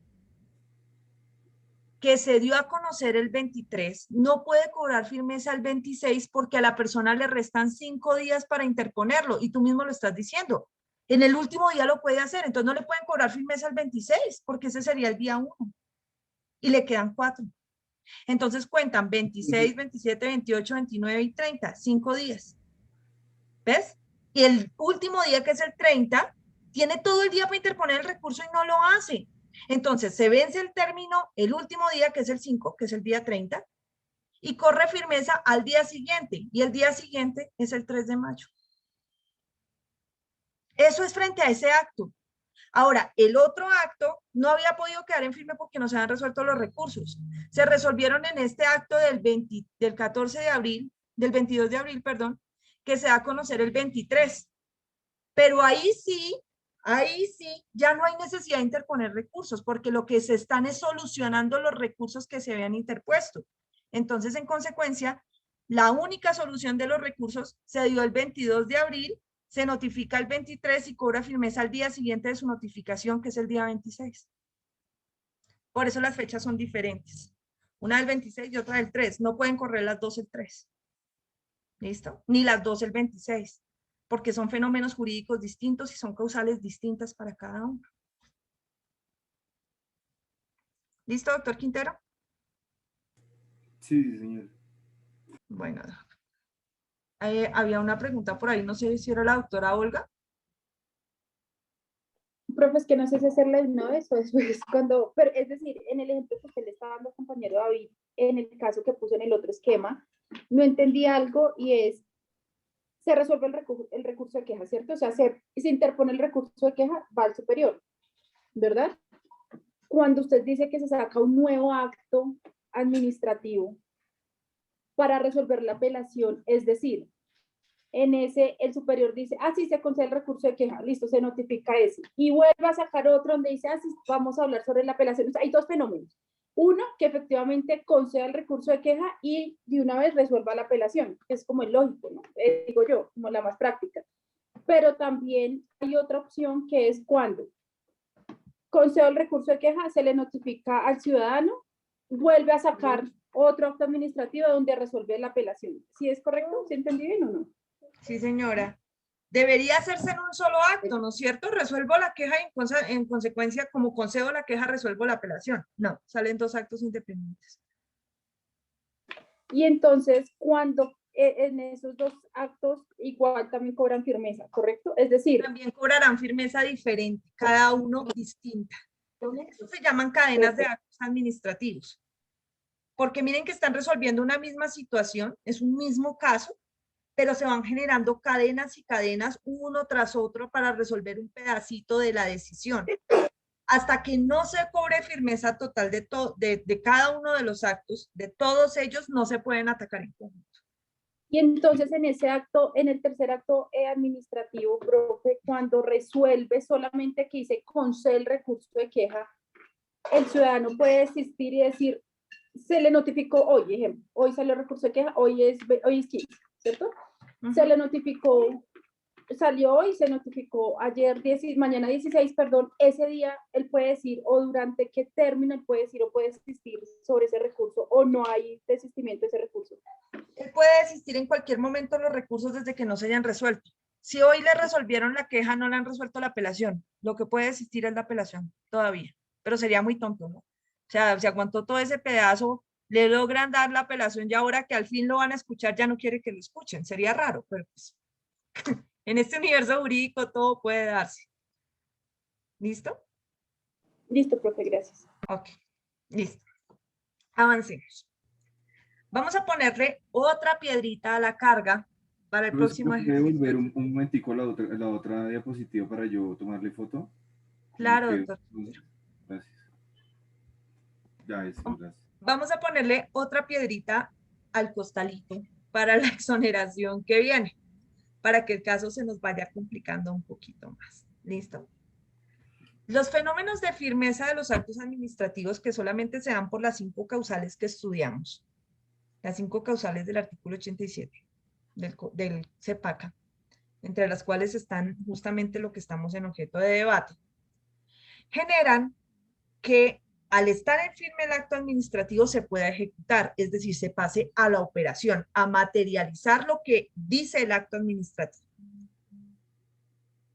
Speaker 1: que se dio a conocer el 23, no puede cobrar firmeza el 26 porque a la persona le restan 5 días para interponerlo, y tú mismo lo estás diciendo. En el último día lo puede hacer, entonces no le pueden cobrar firmeza el 26 porque ese sería el día 1. Y le quedan 4. Entonces cuentan 26, 27, 28, 29 y 30, 5 días. ¿Ves? Y el último día, que es el 30, tiene todo el día para interponer el recurso y no lo hace. Entonces se vence el término el último día, que es el 5, que es el día 30, y corre firmeza al día siguiente. Y el día siguiente es el 3 de mayo. Eso es frente a ese acto. Ahora, el otro acto no había podido quedar en firme porque no se habían resuelto los recursos. Se resolvieron en este acto del 14 de abril, del 22 de abril, perdón, que se da a conocer el 23. Pero ahí sí, ya no hay necesidad de interponer recursos, porque lo que se están es solucionando los recursos que se habían interpuesto. Entonces, en consecuencia, la única solución de los recursos se dio el 22 de abril, se notifica el 23 y cobra firmeza al día siguiente de su notificación, que es el día 26. Por eso las fechas son diferentes. Una del 26 y otra del 3. No pueden correr las dos el 3. ¿Listo? Ni las dos el 26. Porque son fenómenos jurídicos distintos y son causales distintas para cada uno. ¿Listo, doctor Quintero?
Speaker 6: Sí, señor.
Speaker 1: Bueno, había una pregunta por ahí, no sé si era la doctora Olga.
Speaker 4: Profe, es que no sé si hacerle una vez o después cuando, pero es decir, en el ejemplo que usted le estaba dando, compañero David, en el caso que puso en el otro esquema, no entendí algo y es, se resuelve el recurso de queja, ¿cierto? O sea, se interpone el recurso de queja, va al superior, ¿verdad? Cuando usted dice que se saca un nuevo acto administrativo para resolver la apelación, es decir, en ese el superior dice, sí, se concede el recurso de queja, listo, se notifica ese, y vuelve a sacar otro donde dice, sí, vamos a hablar sobre la apelación. O sea, hay dos fenómenos. Uno, que efectivamente conceda el recurso de queja y de una vez resuelva la apelación, que es como el lógico, ¿no? Digo yo, como la más práctica. Pero también hay otra opción que es cuando concede el recurso de queja, se le notifica al ciudadano, vuelve a sacar otro acto administrativo donde resuelve la apelación. ¿Sí es correcto? ¿Se entendí bien o no?
Speaker 1: Sí, señora. Debería hacerse en un solo acto, ¿no es cierto? Resuelvo la queja y en consecuencia, como concedo la queja, resuelvo la apelación. No, salen dos actos independientes.
Speaker 4: Y entonces, cuando en esos dos actos igual también cobran firmeza, ¿correcto? Es decir,
Speaker 1: también cobrarán firmeza diferente, cada uno distinta. Eso se llaman cadenas de actos administrativos. Porque miren que están resolviendo una misma situación, es un mismo caso, pero se van generando cadenas y cadenas uno tras otro para resolver un pedacito de la decisión. Hasta que no se cobre firmeza total de cada uno de los actos, de todos ellos, no se pueden atacar en conjunto.
Speaker 4: Y entonces en ese acto, en el tercer acto administrativo, profe, cuando resuelve solamente que dice concede el recurso de queja, el ciudadano puede desistir y decir, se le notificó hoy, ejemplo, hoy salió el recurso de queja, hoy es 15, ¿cierto? Se le notificó, salió hoy, se notificó ayer, mañana 16, perdón, ese día él puede decir, o durante qué término él puede decir o puede desistir sobre ese recurso, o no hay desistimiento de ese recurso.
Speaker 1: Él puede desistir en cualquier momento los recursos desde que no se hayan resuelto. Si hoy le resolvieron la queja, no le han resuelto la apelación. Lo que puede existir es la apelación todavía, pero sería muy tonto, ¿no? O sea, se aguantó todo ese pedazo, le logran dar la apelación y ahora que al fin lo van a escuchar ya no quiere que lo escuchen. Sería raro, pero pues, en este universo jurídico todo puede darse. ¿Listo?
Speaker 4: Listo, profe, gracias.
Speaker 1: Ok, listo. Avancemos. Vamos a ponerle otra piedrita a la carga para el próximo
Speaker 6: ¿Puede
Speaker 1: ejercicio.
Speaker 6: volver un momentico a la otra diapositiva para yo tomarle foto?
Speaker 1: Claro,
Speaker 6: Que-
Speaker 1: doctor.
Speaker 6: Gracias. Ya es, gracias.
Speaker 1: Vamos a ponerle otra piedrita al costalito para la exoneración que viene, para que el caso se nos vaya complicando un poquito más. ¿Listo? Los fenómenos de firmeza de los actos administrativos que solamente se dan por las 5 causales que estudiamos, las 5 causales del artículo 87 del CEPACA, entre las cuales están justamente lo que estamos en objeto de debate, generan que al estar en firme el acto administrativo se pueda ejecutar, es decir, se pase a la operación, a materializar lo que dice el acto administrativo.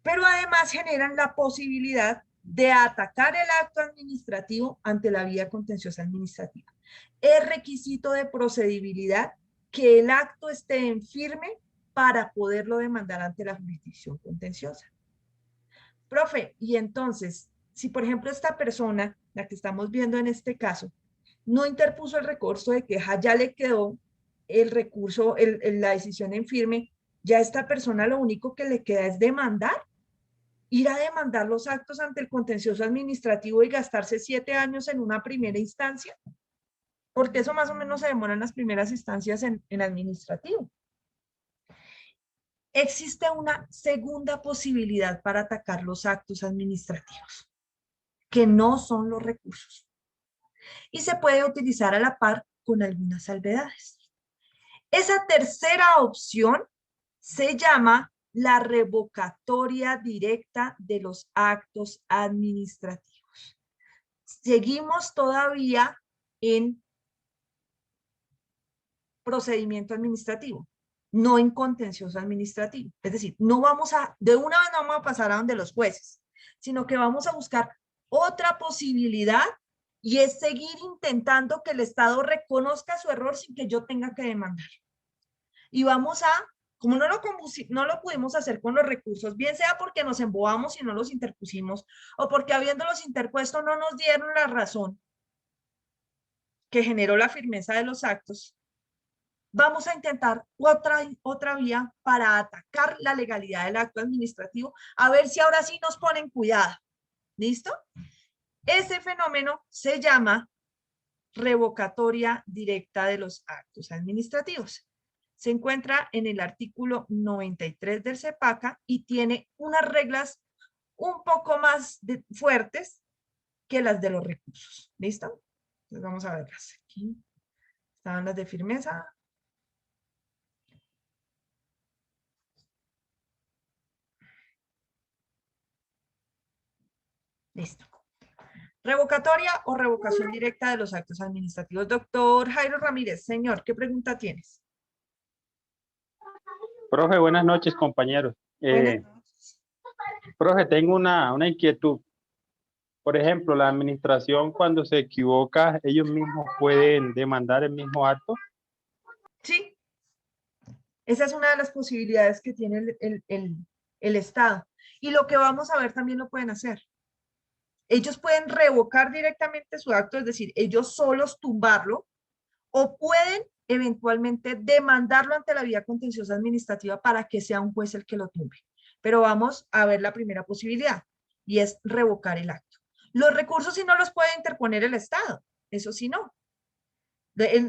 Speaker 1: Pero además generan la posibilidad de atacar el acto administrativo ante la vía contenciosa administrativa. Es requisito de procedibilidad que el acto esté en firme para poderlo demandar ante la jurisdicción contenciosa. Profe, y entonces, si por ejemplo esta persona, la que estamos viendo en este caso, no interpuso el recurso de queja, ya le quedó el recurso, la decisión en firme, ya a esta persona lo único que le queda es demandar, ir a demandar los actos ante el contencioso administrativo y gastarse 7 años en una primera instancia, porque eso más o menos se demora en las primeras instancias en administrativo. Existe una segunda posibilidad para atacar los actos administrativos, que no son los recursos. Y se puede utilizar a la par con algunas salvedades. Esa tercera opción se llama la revocatoria directa de los actos administrativos. Seguimos todavía en procedimiento administrativo, no en contencioso administrativo. Es decir, no vamos a, de una vez no vamos a pasar a donde los jueces, sino que vamos a buscar otra posibilidad y es seguir intentando que el Estado reconozca su error sin que yo tenga que demandar. Y vamos a, como no lo pudimos hacer con los recursos, bien sea porque nos embobamos y no los interpusimos, o porque habiéndolos interpuesto no nos dieron la razón que generó la firmeza de los actos, vamos a intentar otra vía para atacar la legalidad del acto administrativo, a ver si ahora sí nos ponen cuidado. ¿Listo? Ese fenómeno se llama revocatoria directa de los actos administrativos. Se encuentra en el artículo 93 del CEPACA y tiene unas reglas un poco más fuertes que las de los recursos. ¿Listo? Entonces vamos a verlas. Aquí están las de firmeza. Listo. Revocatoria o revocación directa de los actos administrativos. Doctor Jairo Ramírez, señor, ¿qué pregunta tienes?
Speaker 10: Profe, buenas noches, compañeros.
Speaker 1: Buenas noches.
Speaker 10: Profe, tengo una inquietud. Por ejemplo, la administración cuando se equivoca, ellos mismos pueden demandar el mismo acto.
Speaker 1: Sí, esa es una de las posibilidades que tiene el Estado. Y lo que vamos a ver también lo pueden hacer. Ellos pueden revocar directamente su acto, es decir, ellos solos tumbarlo, o pueden eventualmente demandarlo ante la vía contenciosa administrativa para que sea un juez el que lo tumbe. Pero vamos a ver la primera posibilidad, y es revocar el acto. Los recursos sí no los puede interponer el Estado, eso sí no.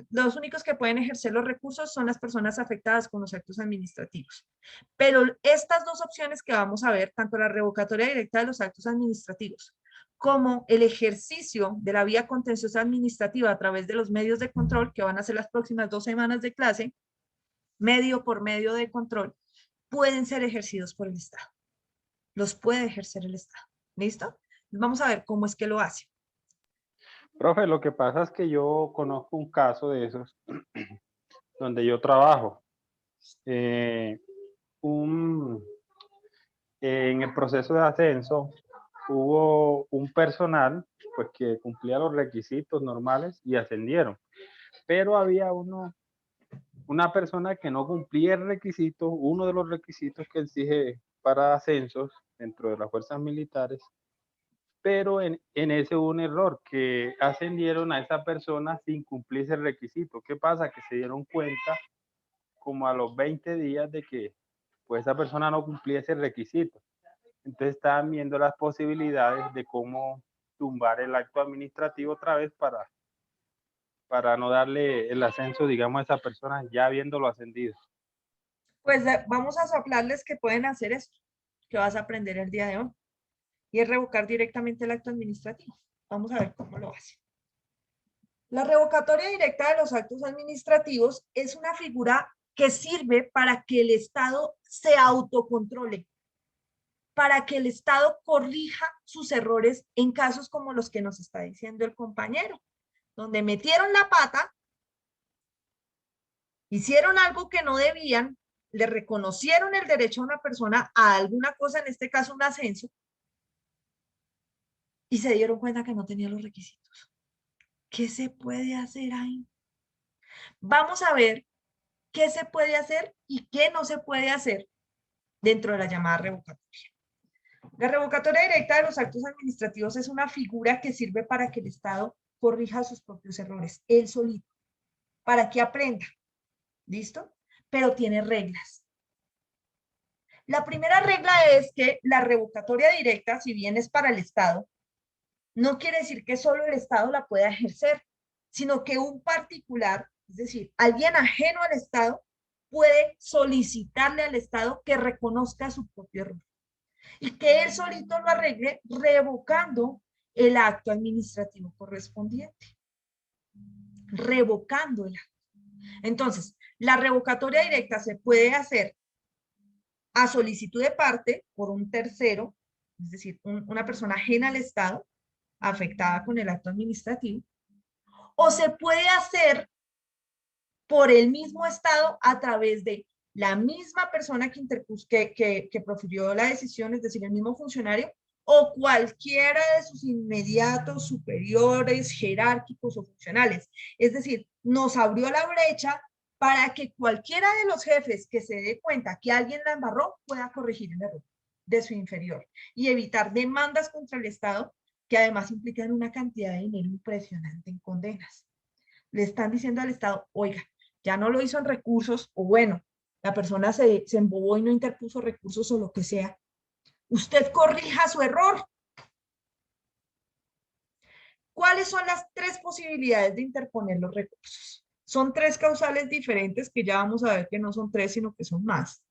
Speaker 1: Los únicos que pueden ejercer los recursos son las personas afectadas con los actos administrativos. Pero estas dos opciones que vamos a ver, tanto la revocatoria directa de los actos administrativos como el ejercicio de la vía contenciosa administrativa a través de los medios de control, que van a ser las próximas 2 semanas de clase, medio por medio de control, pueden ser ejercidos por el Estado. Los puede ejercer el Estado. ¿Listo? Vamos a ver cómo es que lo hace.
Speaker 10: Profe, lo que pasa es que yo conozco un caso de esos donde yo trabajo. Un en el proceso de ascenso hubo un personal pues que cumplía los requisitos normales y ascendieron, pero había una persona que no cumplía el requisito, uno de los requisitos que exige para ascensos dentro de las fuerzas militares, pero en ese hubo un error, que ascendieron a esa persona sin cumplir ese requisito. ¿Qué pasa? Que se dieron cuenta como a los 20 días de que pues esa persona no cumplía ese requisito. Entonces estaban viendo las posibilidades de cómo tumbar el acto administrativo otra vez para no darle el ascenso, digamos, a esa persona ya habiéndolo ascendido.
Speaker 1: Pues vamos a soplarles que pueden hacer esto, que vas a aprender el día de hoy, y es revocar directamente el acto administrativo. Vamos a ver cómo lo hace. La revocatoria directa de los actos administrativos es una figura que sirve para que el Estado se autocontrole, para que el Estado corrija sus errores en casos como los que nos está diciendo el compañero, donde metieron la pata, hicieron algo que no debían, le reconocieron el derecho a una persona a alguna cosa, en este caso un ascenso, y se dieron cuenta que no tenía los requisitos. ¿Qué se puede hacer ahí? Vamos a ver qué se puede hacer y qué no se puede hacer dentro de la llamada revocatoria. La revocatoria directa de los actos administrativos es una figura que sirve para que el Estado corrija sus propios errores, él solito, para que aprenda. ¿Listo? Pero tiene reglas. La primera regla es que la revocatoria directa, si bien es para el Estado, no quiere decir que solo el Estado la pueda ejercer, sino que un particular, es decir, alguien ajeno al Estado, puede solicitarle al Estado que reconozca su propio error y que él solito lo arregle revocando el acto administrativo correspondiente. Revocando el acto. Entonces, la revocatoria directa se puede hacer a solicitud de parte por un tercero, es decir, una persona ajena al Estado, afectada con el acto administrativo, o se puede hacer por el mismo Estado a través de la misma persona que profirió la decisión, es decir, el mismo funcionario, o cualquiera de sus inmediatos superiores, jerárquicos o funcionales. Es decir, nos abrió la brecha para que cualquiera de los jefes que se dé cuenta que alguien la embarró pueda corregir el error de su inferior y evitar demandas contra el Estado que además implican una cantidad de dinero impresionante en condenas. Le están diciendo al Estado, oiga, ya no lo hizo en recursos, o bueno, la persona se embobó y no interpuso recursos o lo que sea. Usted corrija su error. ¿Cuáles son las tres posibilidades de interponer los recursos? Son tres causales diferentes que ya vamos a ver que no son tres, sino que son más.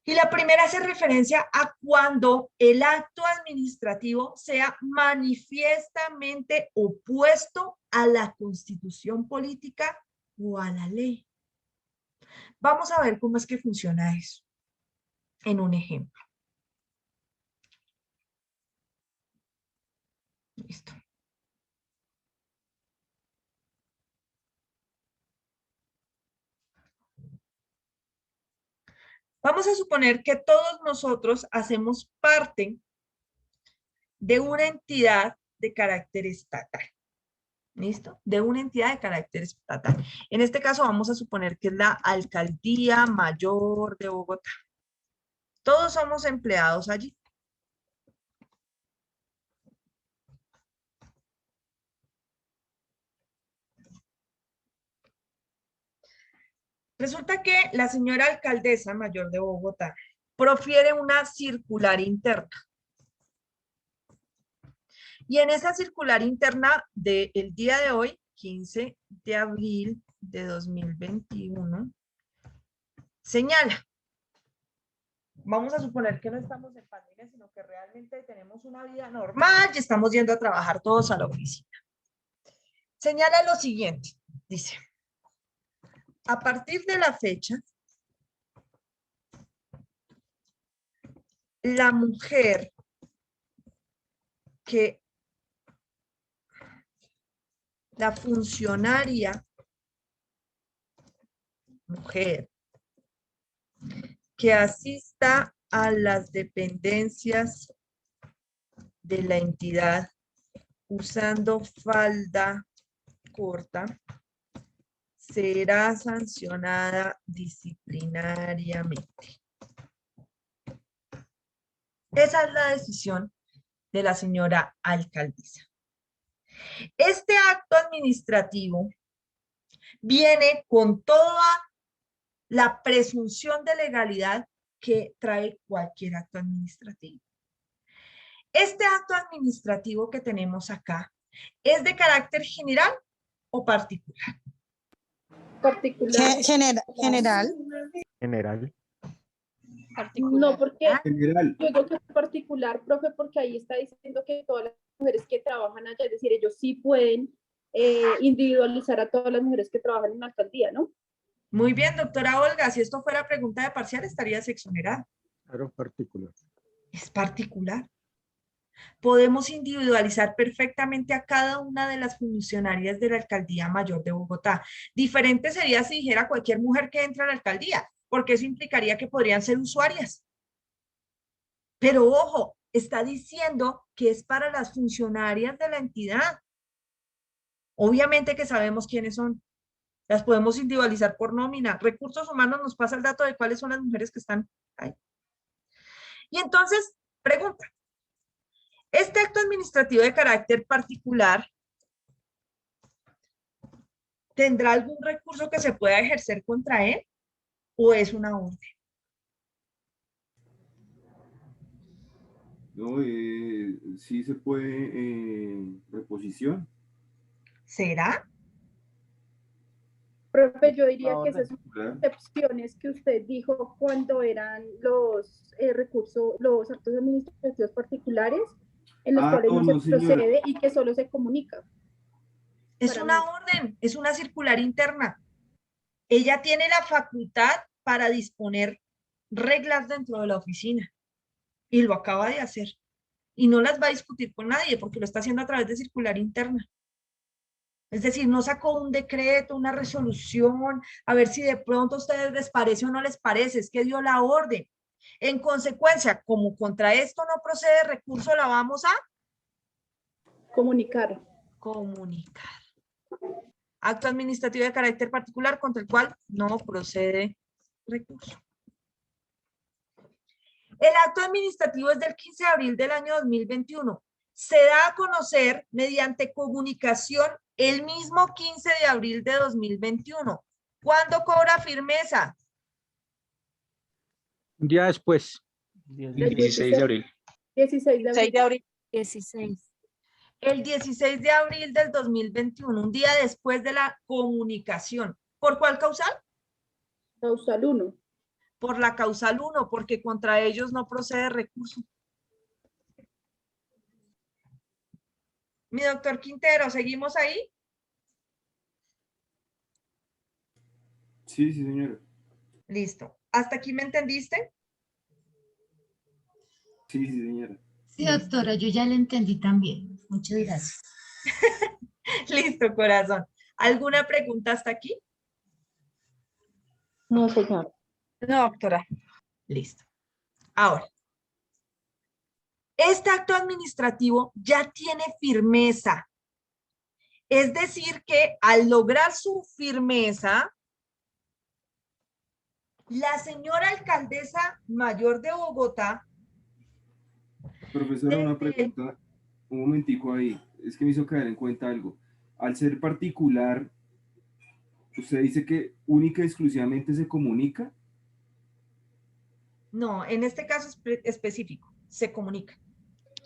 Speaker 1: Y la primera hace referencia a cuando el acto administrativo sea manifiestamente opuesto a la constitución política o a la ley. Vamos a ver cómo es que funciona eso en un ejemplo. Listo. Vamos a suponer que todos nosotros hacemos parte de una entidad de carácter estatal. ¿Listo? De una entidad de carácter estatal. En este caso vamos a suponer que es la Alcaldía Mayor de Bogotá. Todos somos empleados allí. Resulta que la señora alcaldesa mayor de Bogotá profiere una circular interna. Y en esa circular interna del día de hoy, 15 de abril de 2021, señala, vamos a suponer que no estamos en pandemia, sino que realmente tenemos una vida normal y estamos yendo a trabajar todos a la oficina. Señala lo siguiente, dice, a partir de la fecha, la mujer que la funcionaria mujer que asista a las dependencias de la entidad usando falda corta será sancionada disciplinariamente. Esa es la decisión de la señora alcaldesa. Este acto administrativo viene con toda la presunción de legalidad que trae cualquier acto administrativo. Este acto administrativo que tenemos acá, ¿es de carácter general o particular?
Speaker 4: Particular.
Speaker 7: General.
Speaker 10: General.
Speaker 4: No, porque
Speaker 6: General.
Speaker 4: yo digo que es particular, profe, porque ahí está diciendo que todas las mujeres que trabajan allá, es decir, ellos sí pueden individualizar a todas las mujeres que trabajan en la alcaldía, ¿no?
Speaker 1: Muy bien, doctora Olga, si esto fuera pregunta de parcial, estarías exonerada.
Speaker 10: Claro, particular.
Speaker 1: Es particular. Podemos individualizar perfectamente a cada una de las funcionarias de la Alcaldía Mayor de Bogotá. Diferente sería si dijera cualquier mujer que entra a la alcaldía, porque eso implicaría que podrían ser usuarias. Pero ojo, está diciendo que es para las funcionarias de la entidad. Obviamente que sabemos quiénes son. Las podemos individualizar por nómina. Recursos Humanos nos pasa el dato de cuáles son las mujeres que están ahí. Y entonces, pregunta. ¿Este acto administrativo de carácter particular tendrá algún recurso que se pueda ejercer contra él o es una orden?
Speaker 6: No, sí se puede reposición.
Speaker 1: ¿Será?
Speaker 4: Profe, yo diría que
Speaker 10: Ahora,
Speaker 4: esas son
Speaker 6: Claro.
Speaker 4: excepciones que usted dijo cuando eran los recursos, los actos administrativos particulares, en los cuales no,
Speaker 6: no,
Speaker 4: se
Speaker 6: señora.
Speaker 4: procede y que solo se comunica.
Speaker 1: Es
Speaker 4: Para
Speaker 1: una
Speaker 4: mí.
Speaker 1: orden, es una circular interna. Ella tiene la facultad para disponer reglas dentro de la oficina y lo acaba de hacer. Y no las va a discutir con nadie porque lo está haciendo a través de circular interna. Es decir, no sacó un decreto, una resolución, a ver si de pronto a ustedes les parece o no les parece, es que dio la orden. En consecuencia, como contra esto no procede recurso, la vamos a
Speaker 4: Comunicar.
Speaker 1: comunicar. Acto administrativo de carácter particular contra el cual no procede recurso. El acto administrativo es del 15 de abril del año 2021. Se da a conocer mediante comunicación el mismo 15 de abril de 2021. ¿Cuándo cobra firmeza?
Speaker 10: Un día después.
Speaker 4: 16 de abril.
Speaker 7: 6 de abril.
Speaker 3: 16.
Speaker 1: El 16 de abril del 2021, un día después de la comunicación. ¿Por cuál causal?
Speaker 4: Causal 1.
Speaker 1: Por la causal 1, porque contra ellos no procede recurso. Mi doctor Quintero, ¿seguimos ahí?
Speaker 6: Sí, señora.
Speaker 1: Listo. ¿Hasta aquí me entendiste?
Speaker 6: Sí, señora.
Speaker 11: Sí, doctora, yo ya le entendí también. Muchas gracias.
Speaker 1: Listo, corazón. ¿Alguna pregunta hasta aquí?
Speaker 8: No, señor.
Speaker 7: No, doctora.
Speaker 1: Listo. Ahora, este acto administrativo ya tiene firmeza. Es decir que al lograr su firmeza, la señora alcaldesa mayor de Bogotá.
Speaker 6: Profesora, una pregunta, un momentico ahí, es que me hizo caer en cuenta algo. Al ser particular, ¿usted dice que única y exclusivamente se comunica?
Speaker 1: No, en este caso específico, se comunica.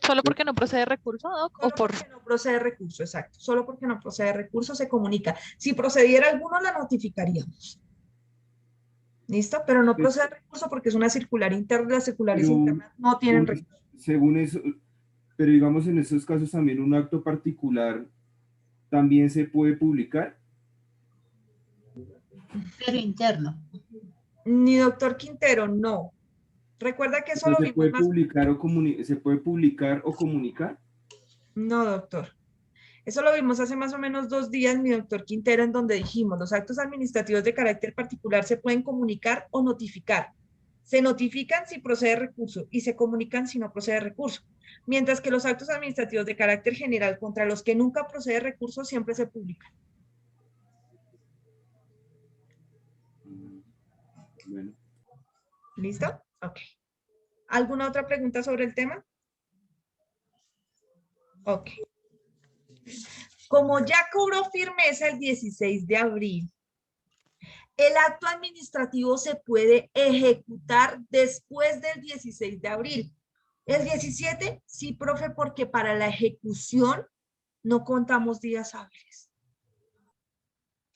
Speaker 9: ¿Solo porque no procede recurso, Doc?
Speaker 1: Solo porque no procede recurso, exacto. Solo porque no procede recurso se comunica. Si procediera alguno, la notificaríamos. ¿Listo? Pero no procede recurso porque es una circular interna. Las circulares internas no tienen recurso.
Speaker 6: Según eso, pero digamos en estos casos también un acto particular también se puede publicar.
Speaker 11: Pero interno.
Speaker 1: Ni doctor Quintero, no. Recuerda que eso lo
Speaker 6: ¿Se
Speaker 1: vimos
Speaker 6: puede
Speaker 1: más...
Speaker 6: publicar o ¿se puede publicar o comunicar?
Speaker 1: No, doctor. Eso lo vimos hace más o menos 2 días, mi doctor Quintero, en donde dijimos, los actos administrativos de carácter particular se pueden comunicar o notificar. Se notifican si procede recurso y se comunican si no procede recurso. Mientras que los actos administrativos de carácter general contra los que nunca procede recurso siempre se publican.
Speaker 6: Bueno.
Speaker 1: ¿Listo? Ok. ¿Alguna otra pregunta sobre el tema? Ok. Como ya cobró firmeza el 16 de abril, el acto administrativo se puede ejecutar después del 16 de abril. El 17, sí, profe, porque para la ejecución no contamos días hábiles.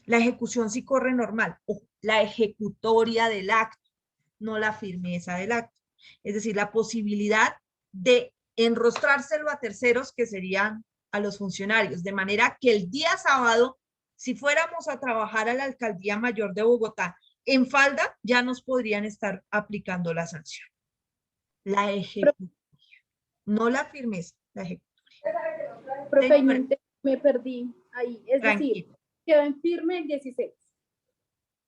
Speaker 1: La ejecución sí corre normal. Ojo, la ejecutoria del acto, no la firmeza del acto. Es decir, la posibilidad de enrostrárselo a terceros que serían a los funcionarios. De manera que el día sábado, si fuéramos a trabajar a la Alcaldía Mayor de Bogotá en falda, ya nos podrían estar aplicando la sanción. La ejecutoria, no la firmeza, la ejecutoria.
Speaker 4: Profe, me perdí ahí. Es
Speaker 1: Tranquilo.
Speaker 4: decir, quedó en firme el 16.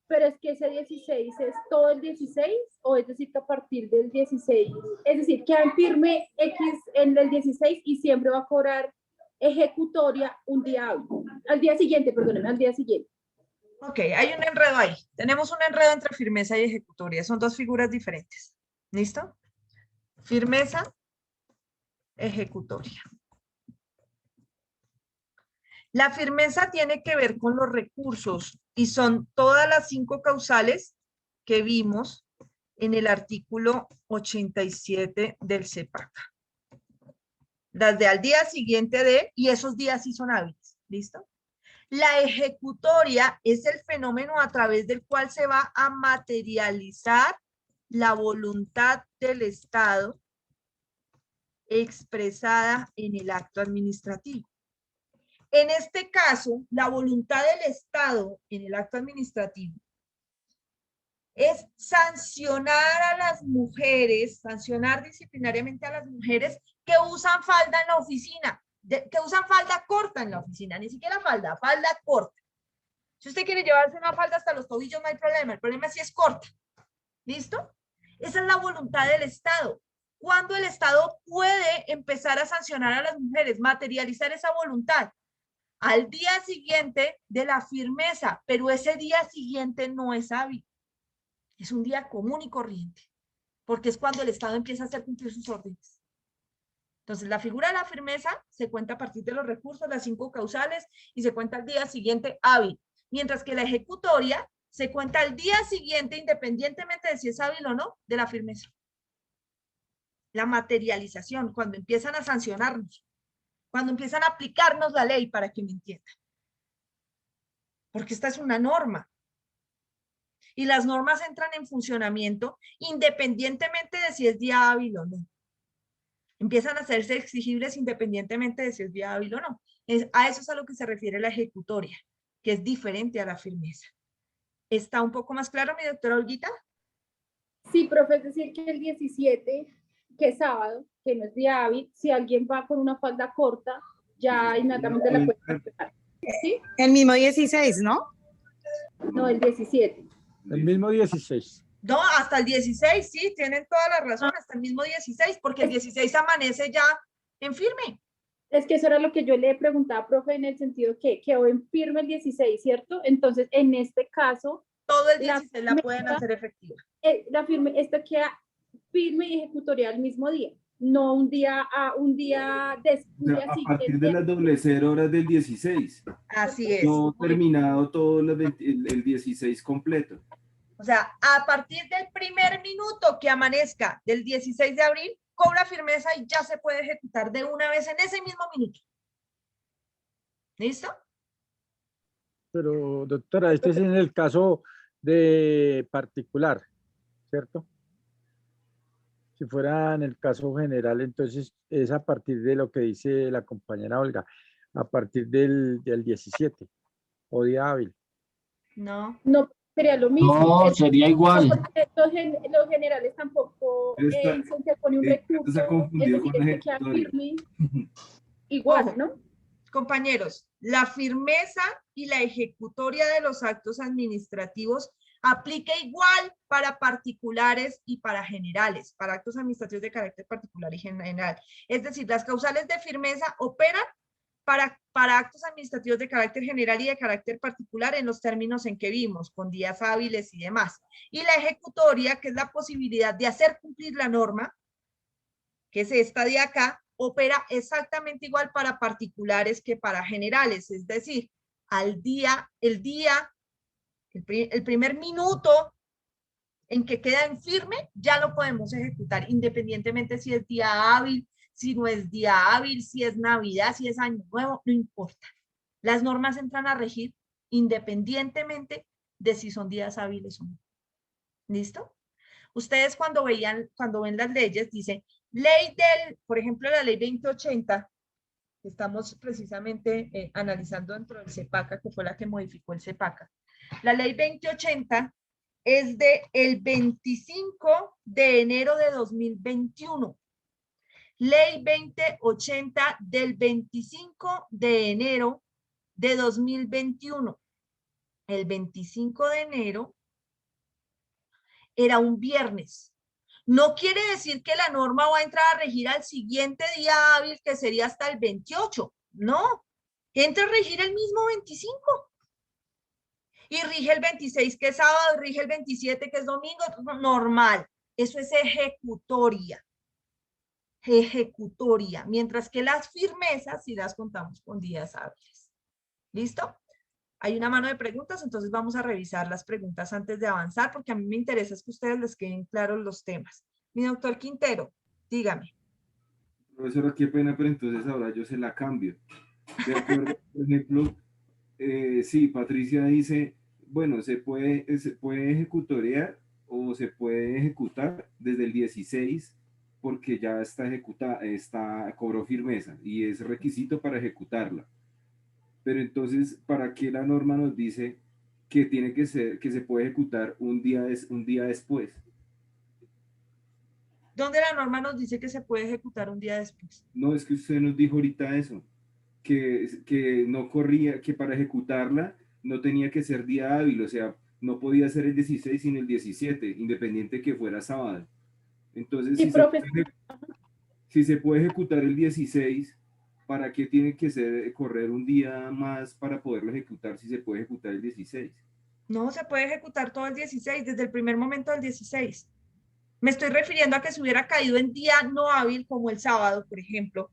Speaker 4: Pero es que ese 16 es todo el 16, o es decir, que a partir del 16, es decir, queda en firme X en el 16 y siempre va a cobrar ejecutoria un día hábil. Al día siguiente, perdónenme, al día siguiente.
Speaker 1: Ok, hay un enredo ahí. Tenemos un enredo entre firmeza y ejecutoria. Son dos figuras diferentes. ¿Listo? Firmeza, ejecutoria. La firmeza tiene que ver con los recursos y son todas las 5 causales que vimos en el artículo 87 del CEPAC. Las de al día siguiente de, y esos días sí son hábiles. ¿Listo? La ejecutoria es el fenómeno a través del cual se va a materializar la voluntad del Estado expresada en el acto administrativo. En este caso, la voluntad del Estado en el acto administrativo es sancionar a las mujeres, sancionar disciplinariamente a las mujeres que usan falda en la oficina, que usan falda corta en la oficina, ni siquiera falda, falda corta. Si usted quiere llevarse una falda hasta los tobillos, no hay problema, el problema es si es corta. ¿Listo? Esa es la voluntad del Estado. ¿Cuándo el Estado puede empezar a sancionar a las mujeres, materializar esa voluntad? Al día siguiente de la firmeza, pero ese día siguiente no es hábil. Es un día común y corriente, porque es cuando el Estado empieza a hacer cumplir sus órdenes. Entonces, la figura de la firmeza se cuenta a partir de los recursos, las 5 causales, y se cuenta al día siguiente hábil. Mientras que la ejecutoria se cuenta al día siguiente, independientemente de si es hábil o no, de la firmeza. La materialización, cuando empiezan a sancionarnos, cuando empiezan a aplicarnos la ley, para que me entiendan. Porque esta es una norma. Y las normas entran en funcionamiento independientemente de si es día hábil o no. Empiezan a hacerse exigibles independientemente de si es día hábil o no. A eso es a lo que se refiere la ejecutoria, que es diferente a la firmeza. ¿Está un poco más claro, mi doctora Olguita?
Speaker 4: Sí, profe, es decir, que el 17, que es sábado, que no es día hábil, si alguien va con una falda corta, ya inmediatamente la puede respetar. ¿Sí?
Speaker 7: El mismo 16, ¿no?
Speaker 4: No, el 17.
Speaker 12: El mismo 16.
Speaker 1: No, hasta el 16, sí, tienen toda la razón, hasta el mismo 16, porque el 16 amanece ya en firme.
Speaker 4: Es que eso era lo que yo le preguntaba, profe, en el sentido que quedó en firme el 16, ¿cierto? Entonces, en este caso...
Speaker 1: Todo el 16 la pueden hacer efectiva.
Speaker 4: Esto queda firme y ejecutoria el mismo día, no un día
Speaker 6: A partir de las 00 horas del 16.
Speaker 1: Así es.
Speaker 6: No terminado todo el 16 completo.
Speaker 1: O sea, a partir del primer minuto que amanezca del 16 de abril, cobra firmeza y ya se puede ejecutar de una vez en ese mismo minuto. ¿Listo?
Speaker 12: Pero, doctora, este es en el caso de particular, ¿cierto? Si fuera en el caso general, entonces es a partir de lo que dice la compañera Olga, a partir del 17 o día hábil.
Speaker 4: No sería lo mismo.
Speaker 13: No, sería igual.
Speaker 4: Los generales tampoco se pone un recurso,
Speaker 6: se ha confundido
Speaker 4: es decir,
Speaker 6: con
Speaker 4: queda firme, igual, ¿no?
Speaker 1: Compañeros, la firmeza y la ejecutoria de los actos administrativos Aplica igual para particulares y para generales, para actos administrativos de carácter particular y general. Es decir, las causales de firmeza operan para actos administrativos de carácter general y de carácter particular en los términos en que vimos, con días hábiles y demás. Y la ejecutoria, que es la posibilidad de hacer cumplir la norma, que es esta de acá, opera exactamente igual para particulares que para generales, es decir, el primer minuto en que queda en firme, ya lo podemos ejecutar, independientemente si es día hábil, si no es día hábil, si es Navidad, si es Año Nuevo, no importa. Las normas entran a regir independientemente de si son días hábiles o no. ¿Listo? Ustedes cuando ven las leyes, dicen, por ejemplo, la ley 2080, que estamos precisamente analizando dentro del CEPACA, que fue la que modificó el CEPACA. La ley 2080 es del 25 de enero de 2021. Ley 2080 del 25 de enero de 2021. El 25 de enero era un viernes. No quiere decir que la norma va a entrar a regir al siguiente día hábil, que sería hasta el 28. No, entra a regir el mismo 25. Y rige el 26, que es sábado, rige el 27, que es domingo, normal. Eso es ejecutoria. Ejecutoria. Mientras que las firmezas sí las contamos con días hábiles. ¿Listo? Hay una mano de preguntas, entonces vamos a revisar las preguntas antes de avanzar, porque a mí me interesa es que ustedes les queden claros los temas. Mi doctor Quintero, dígame.
Speaker 6: Profesora, qué pena, pero entonces ahora yo se la cambio. De acuerdo, por ejemplo, sí, Patricia dice, bueno, se puede ejecutoriar o se puede ejecutar desde el 16 porque ya está cobró firmeza y es requisito para ejecutarla. Pero entonces, ¿para qué la norma nos dice que tiene que ser, que se puede ejecutar un día después?
Speaker 1: ¿Dónde la norma nos dice que se puede ejecutar un día después?
Speaker 6: No, es que usted nos dijo ahorita eso, que no corría, que para ejecutarla no tenía que ser día hábil, o sea, no podía ser el 16 sino el 17, independiente que fuera sábado. Entonces,
Speaker 4: Sí,
Speaker 6: si se puede ejecutar el 16, ¿para qué tiene que correr un día más para poderlo ejecutar si se puede ejecutar el 16?
Speaker 1: No, se puede ejecutar todo el 16, desde el primer momento del 16. Me estoy refiriendo a que si hubiera caído en día no hábil, como el sábado, por ejemplo,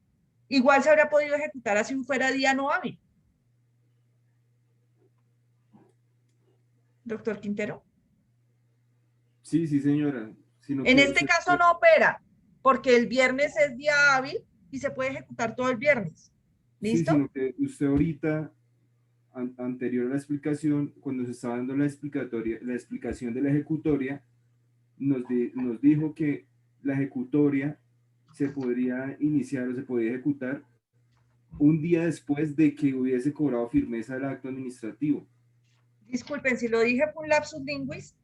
Speaker 1: igual se habría podido ejecutar así fuera día no hábil. Doctor Quintero.
Speaker 6: Sí, señora.
Speaker 1: En este caso no opera, porque el viernes es día hábil y se puede ejecutar todo el viernes. ¿Listo?
Speaker 6: Sí, sino que usted ahorita, anterior a la explicación, cuando se estaba dando la explicación de la ejecutoria, nos dijo que la ejecutoria se podría iniciar o se podía ejecutar un día después de que hubiese cobrado firmeza el acto administrativo.
Speaker 1: Disculpen, si lo dije fue un lapsus linguis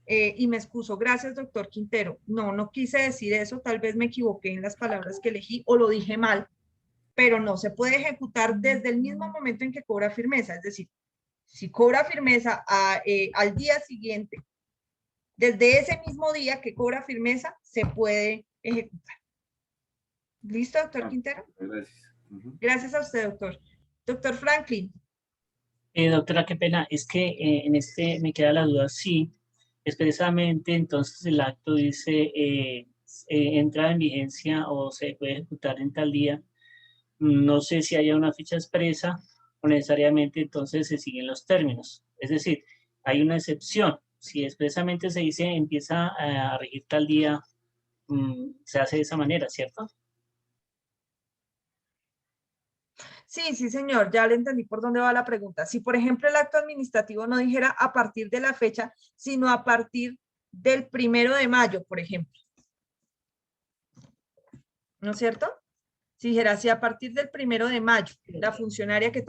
Speaker 1: y me excuso. Gracias, doctor Quintero. No quise decir eso, tal vez me equivoqué en las palabras que elegí o lo dije mal, pero no, se puede ejecutar desde el mismo momento en que cobra firmeza, es decir, si cobra firmeza al día siguiente, desde ese mismo día que cobra firmeza, se puede ejecutar. ¿Listo, doctor Quintero?
Speaker 6: Gracias.
Speaker 1: Gracias a usted, doctor. Doctor Franklin.
Speaker 13: Doctora, qué pena, es que en este me queda la duda, sí, expresamente entonces el acto dice entra en vigencia o se puede ejecutar en tal día. No sé si haya una fecha expresa o necesariamente entonces se siguen los términos. Es decir, hay una excepción. Si expresamente se dice empieza a regir tal día, se hace de esa manera, ¿cierto?
Speaker 1: Sí, señor, ya le entendí por dónde va la pregunta. Si, por ejemplo, el acto administrativo no dijera a partir de la fecha, sino a partir del 1 de mayo, por ejemplo. ¿No es cierto? Si dijera así, a partir del 1 de mayo, la funcionaria que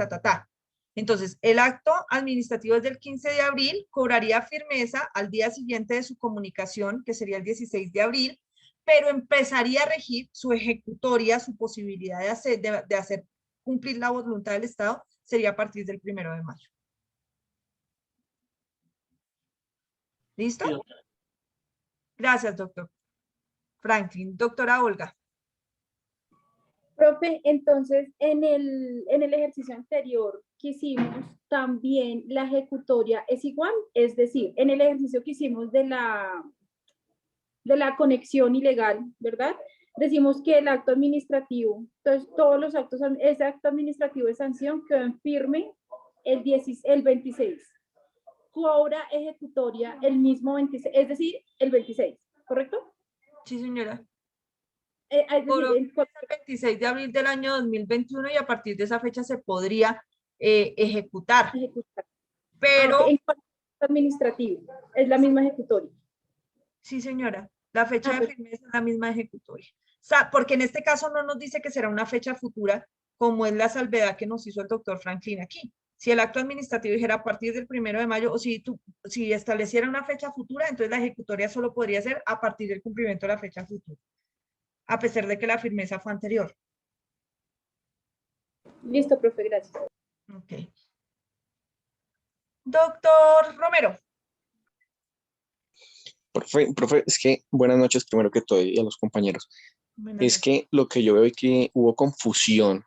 Speaker 1: Entonces, el acto administrativo es del 15 de abril, cobraría firmeza al día siguiente de su comunicación, que sería el 16 de abril, pero empezaría a regir su ejecutoria, su posibilidad de hacer cumplir la voluntad del Estado, sería a partir del 1 de mayo. ¿Listo?
Speaker 13: Sí, doctora.
Speaker 1: Gracias, doctor Franklin. Doctora Olga.
Speaker 4: Profe, entonces en el ejercicio anterior que hicimos, también la ejecutoria es igual, es decir, en el ejercicio que hicimos de la conexión ilegal, ¿verdad? Decimos que el acto administrativo, entonces todos los actos, ese acto administrativo de sanción quedó en firme el 26. Cobra ejecutoria el mismo 26, es decir, el 26, ¿correcto?
Speaker 1: Sí, señora.
Speaker 4: Es decir,
Speaker 1: Cobró el 26 de abril del año 2021 y a partir de esa fecha se podría ejecutar. Pero,
Speaker 4: en cuanto a administrativo, es la misma ejecutoria.
Speaker 1: sí, señora, la fecha de firmeza es la misma ejecutoria. O sea, porque en este caso no nos dice que será una fecha futura, como es la salvedad que nos hizo el doctor Franklin aquí. Si el acto administrativo dijera a partir del 1 de mayo, o si estableciera una fecha futura, entonces la ejecutoria solo podría ser a partir del cumplimiento de la fecha futura, a pesar de que la firmeza fue anterior.
Speaker 4: Listo, profe, gracias.
Speaker 1: Ok. Doctor Romero.
Speaker 14: Profe, es que buenas noches primero que todo y a los compañeros. Es que lo que yo veo es que hubo confusión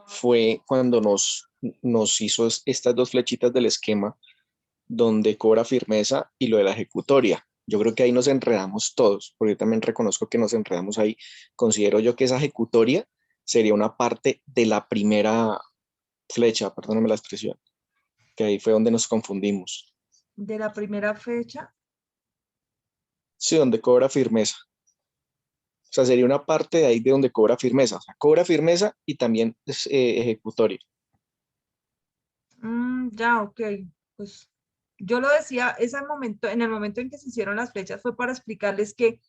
Speaker 14: fue cuando nos hizo estas dos flechitas del esquema donde cobra firmeza y lo de la ejecutoria. Yo creo que ahí nos enredamos todos, porque yo también reconozco que nos enredamos ahí. Considero yo que esa ejecutoria sería una parte de la primera flecha, perdóname la expresión, que ahí fue donde nos confundimos.
Speaker 1: De la primera fecha.
Speaker 14: Sí, donde cobra firmeza. O sea, sería una parte de ahí de donde cobra firmeza. O sea, cobra firmeza y también es ejecutoria.
Speaker 1: Ya, ok. Pues yo lo decía, en el momento en que se hicieron las fechas fue para explicarles que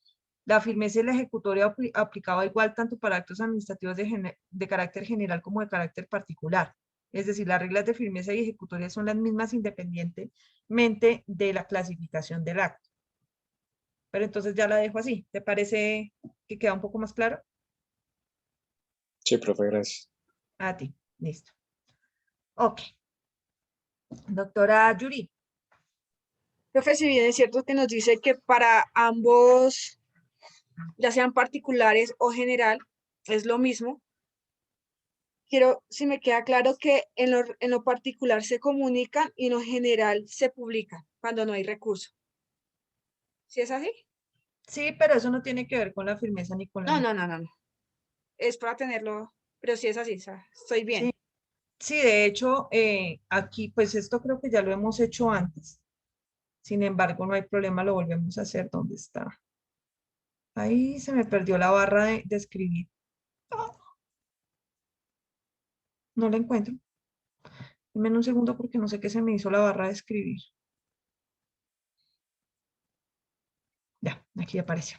Speaker 1: la firmeza y la ejecutoria aplicaba igual tanto para actos administrativos de carácter general como de carácter particular. Es decir, las reglas de firmeza y ejecutoria son las mismas independientemente de la clasificación del acto. Pero entonces ya la dejo así. ¿Te parece que queda un poco más claro?
Speaker 14: Sí, profe, gracias.
Speaker 1: A ti, listo. Ok. Doctora Yuri.
Speaker 15: Profe, si bien es cierto que nos dice que para ambos, ya sean particulares o general, es lo mismo, quiero, si me queda claro que en lo particular se comunican y en lo general se publican cuando no hay recurso. ¿Sí es así?
Speaker 1: Sí, pero eso no tiene que ver con la firmeza ni con la...
Speaker 15: No. Es para tenerlo, pero sí es así, o sea, estoy bien.
Speaker 1: Sí, de hecho, aquí, pues esto creo que ya lo hemos hecho antes. Sin embargo, no hay problema, lo volvemos a hacer. ¿Dónde está? Ahí se me perdió la barra de escribir. No la encuentro. Dame un segundo porque no sé qué se me hizo la barra de escribir. Ya, aquí apareció.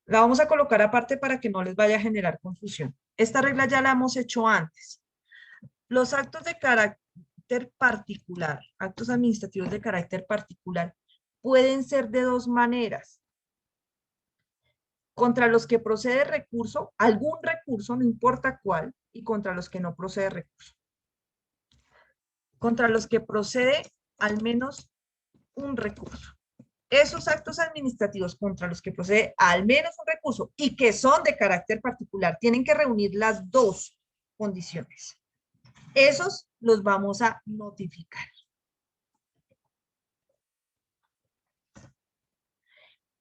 Speaker 1: La vamos a colocar aparte para que no les vaya a generar confusión. Esta regla ya la hemos hecho antes. Los actos de carácter particular, actos administrativos de carácter particular, pueden ser de dos maneras. Contra los que procede recurso, algún recurso, no importa cuál, y contra los que no procede recurso. Contra los que procede al menos un recurso. Esos actos administrativos contra los que procede al menos un recurso y que son de carácter particular tienen que reunir las dos condiciones. Esos los vamos a notificar.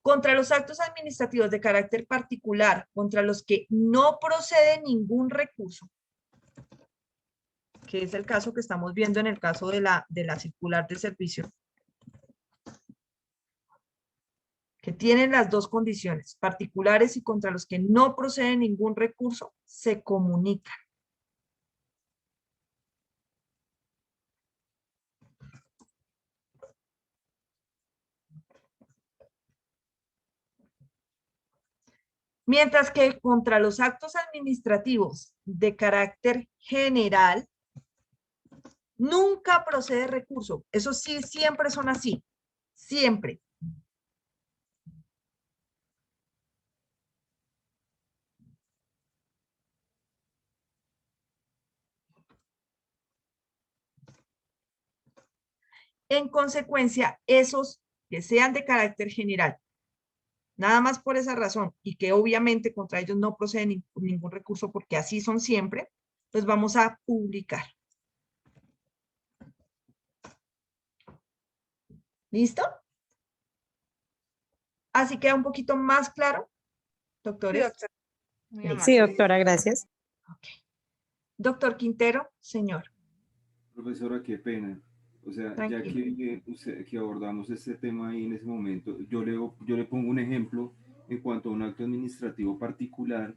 Speaker 1: Contra los actos administrativos de carácter particular, contra los que no procede ningún recurso, que es el caso que estamos viendo en el caso de la circular de servicio, que tienen las dos condiciones, particulares y contra los que no procede ningún recurso, se comunican. Mientras que contra los actos administrativos de carácter general, nunca procede recurso. Eso sí, siempre son así. Siempre. En consecuencia, esos que sean de carácter general, nada más por esa razón, y que obviamente contra ellos no procede ningún recurso porque así son siempre, pues vamos a publicar. ¿Listo? Así queda un poquito más claro, doctores.
Speaker 15: Sí, doctora. Muy
Speaker 1: Listo.
Speaker 7: Sí, doctora, gracias.
Speaker 1: Doctor Quintero, señor.
Speaker 6: Profesora, qué pena. O sea, ya
Speaker 1: Tranquilo.
Speaker 6: que abordamos este tema ahí en ese momento, yo le pongo un ejemplo en cuanto a un acto administrativo particular,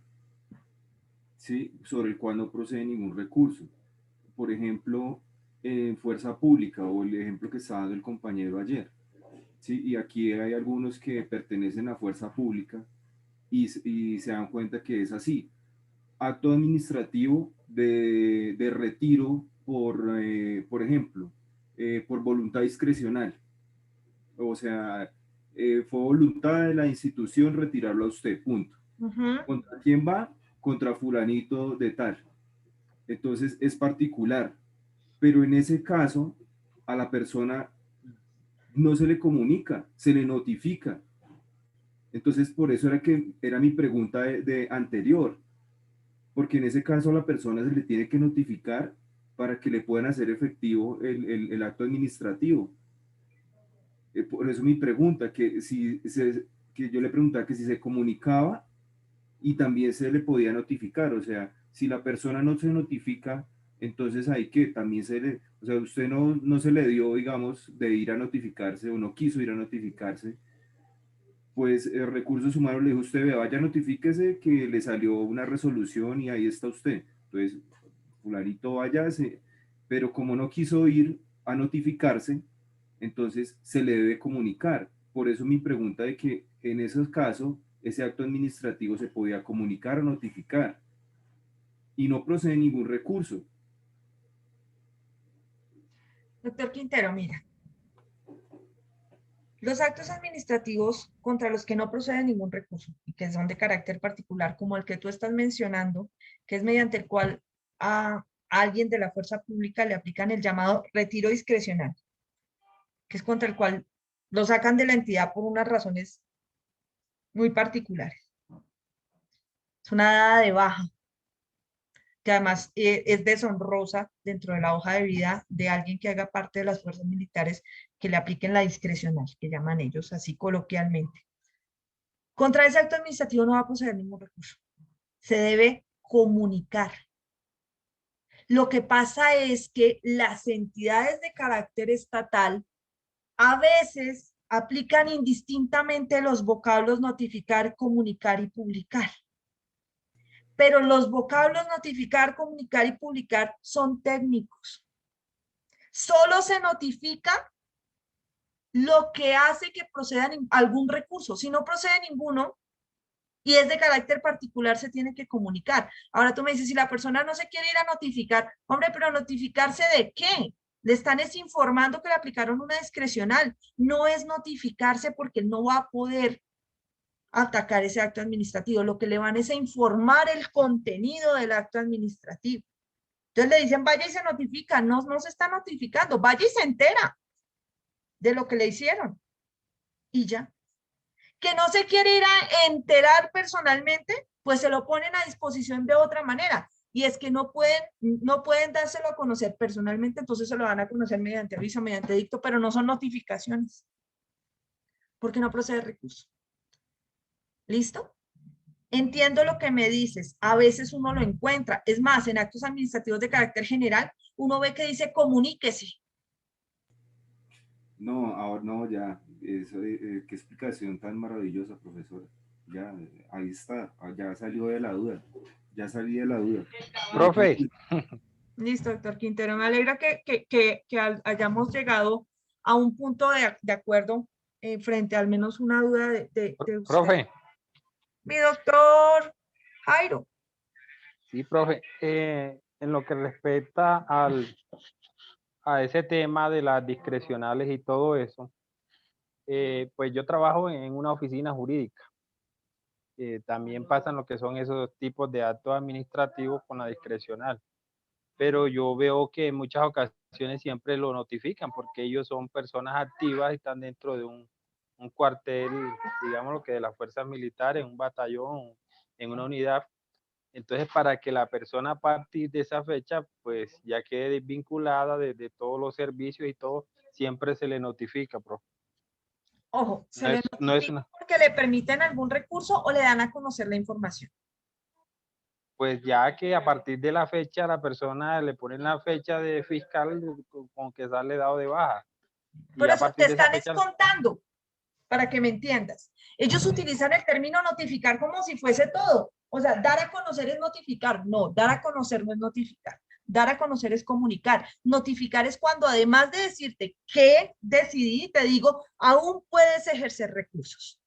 Speaker 6: ¿sí? Sobre el cual no procede ningún recurso. Por ejemplo, en fuerza pública o el ejemplo que estaba dando el compañero ayer. ¿Sí? Y aquí hay algunos que pertenecen a fuerza pública y se dan cuenta que es así. Acto administrativo de retiro por ejemplo, por voluntad discrecional. O sea, fue voluntad de la institución retirarlo a usted, punto. ¿Contra quién va? Contra fulanito de tal. Entonces es particular. Pero en ese caso, a la persona no se le comunica, se le notifica. Entonces, por eso era mi pregunta de anterior, porque en ese caso a la persona se le tiene que notificar para que le puedan hacer efectivo el acto administrativo. Por eso mi pregunta, que yo le preguntaba que si se comunicaba y también se le podía notificar, o sea, si la persona no se notifica, entonces hay que también o sea, usted no se le dio, digamos, de ir a notificarse o no quiso ir a notificarse, pues Recursos Humanos le dijo a usted, vea, vaya, notifíquese que le salió una resolución y ahí está usted. Entonces, fulanito váyase, pero como no quiso ir a notificarse, entonces se le debe comunicar. Por eso mi pregunta de que en esos casos, ese acto administrativo se podía comunicar o notificar y no procede ningún recurso.
Speaker 1: Doctor Quintero, mira. Los actos administrativos contra los que no procede ningún recurso y que son de carácter particular, como el que tú estás mencionando, que es mediante el cual a alguien de la fuerza pública le aplican el llamado retiro discrecional, que es contra el cual lo sacan de la entidad por unas razones muy particulares. Es una dada de baja, que además es deshonrosa dentro de la hoja de vida de alguien que haga parte de las fuerzas militares que le apliquen la discrecional, que llaman ellos así coloquialmente. Contra ese acto administrativo no va a proceder ningún recurso. Se debe comunicar. Lo que pasa es que las entidades de carácter estatal a veces aplican indistintamente los vocablos notificar, comunicar y publicar. Pero los vocablos notificar, comunicar y publicar son técnicos. Solo se notifica lo que hace que proceda algún recurso. Si no procede ninguno y es de carácter particular, se tiene que comunicar. Ahora tú me dices, si la persona no se quiere ir a notificar, hombre, pero ¿notificarse de qué? Le están informando que le aplicaron una discrecional. No es notificarse porque no va a poder atacar ese acto administrativo. Lo que le van es a informar el contenido del acto administrativo. Entonces le dicen, vaya y se notifica. No, no se está notificando. Vaya y se entera de lo que le hicieron. Y ya. Que no se quiere ir a enterar personalmente, pues se lo ponen a disposición de otra manera. Y es que no pueden dárselo a conocer personalmente, entonces se lo van a conocer mediante aviso, mediante edicto, pero no son notificaciones. Porque no procede recurso. ¿Listo? Entiendo lo que me dices. A veces uno lo encuentra. Es más, en actos administrativos de carácter general, uno ve que dice comuníquese.
Speaker 6: No, ahora no, ya. Eso, qué explicación tan maravillosa, profesora. Ya, ahí está. Ya salió de la duda. Ya salí de la duda.
Speaker 10: Profe.
Speaker 1: Listo, doctor Quintero. Me alegra que hayamos llegado a un punto de acuerdo frente a al menos una duda de usted.
Speaker 10: Profe.
Speaker 1: Mi doctor Jairo.
Speaker 10: Sí, profe. En lo que respecta a ese tema de las discrecionales y todo eso, pues yo trabajo en una oficina jurídica. También pasan lo que son esos tipos de actos administrativos con la discrecional. pero yo veo que en muchas ocasiones siempre lo notifican porque ellos son personas activas y están dentro de un cuartel, digamos lo que de las fuerzas militares, un batallón, en una unidad. Entonces, para que la persona a partir de esa fecha, pues ya quede desvinculada de todos los servicios y todo, siempre se le notifica, profe.
Speaker 1: Ojo, ¿se
Speaker 10: No
Speaker 1: le
Speaker 10: es, no es
Speaker 1: notifica
Speaker 10: una,
Speaker 1: porque le permiten algún recurso o le dan a conocer la información?
Speaker 10: pues ya que a partir de la fecha la persona le ponen la fecha de fiscal con que sale dado de baja. Y
Speaker 1: Por
Speaker 10: a
Speaker 1: eso te
Speaker 10: partir de esa
Speaker 1: están
Speaker 10: fecha,
Speaker 1: contando, para que me entiendas. Ellos utilizan el término notificar como si fuese todo. O sea, dar a conocer es notificar. No, dar a conocer no es notificar. Dar a conocer es comunicar. Notificar es cuando además de decirte que decidí, te digo, aún puedes ejercer recursos.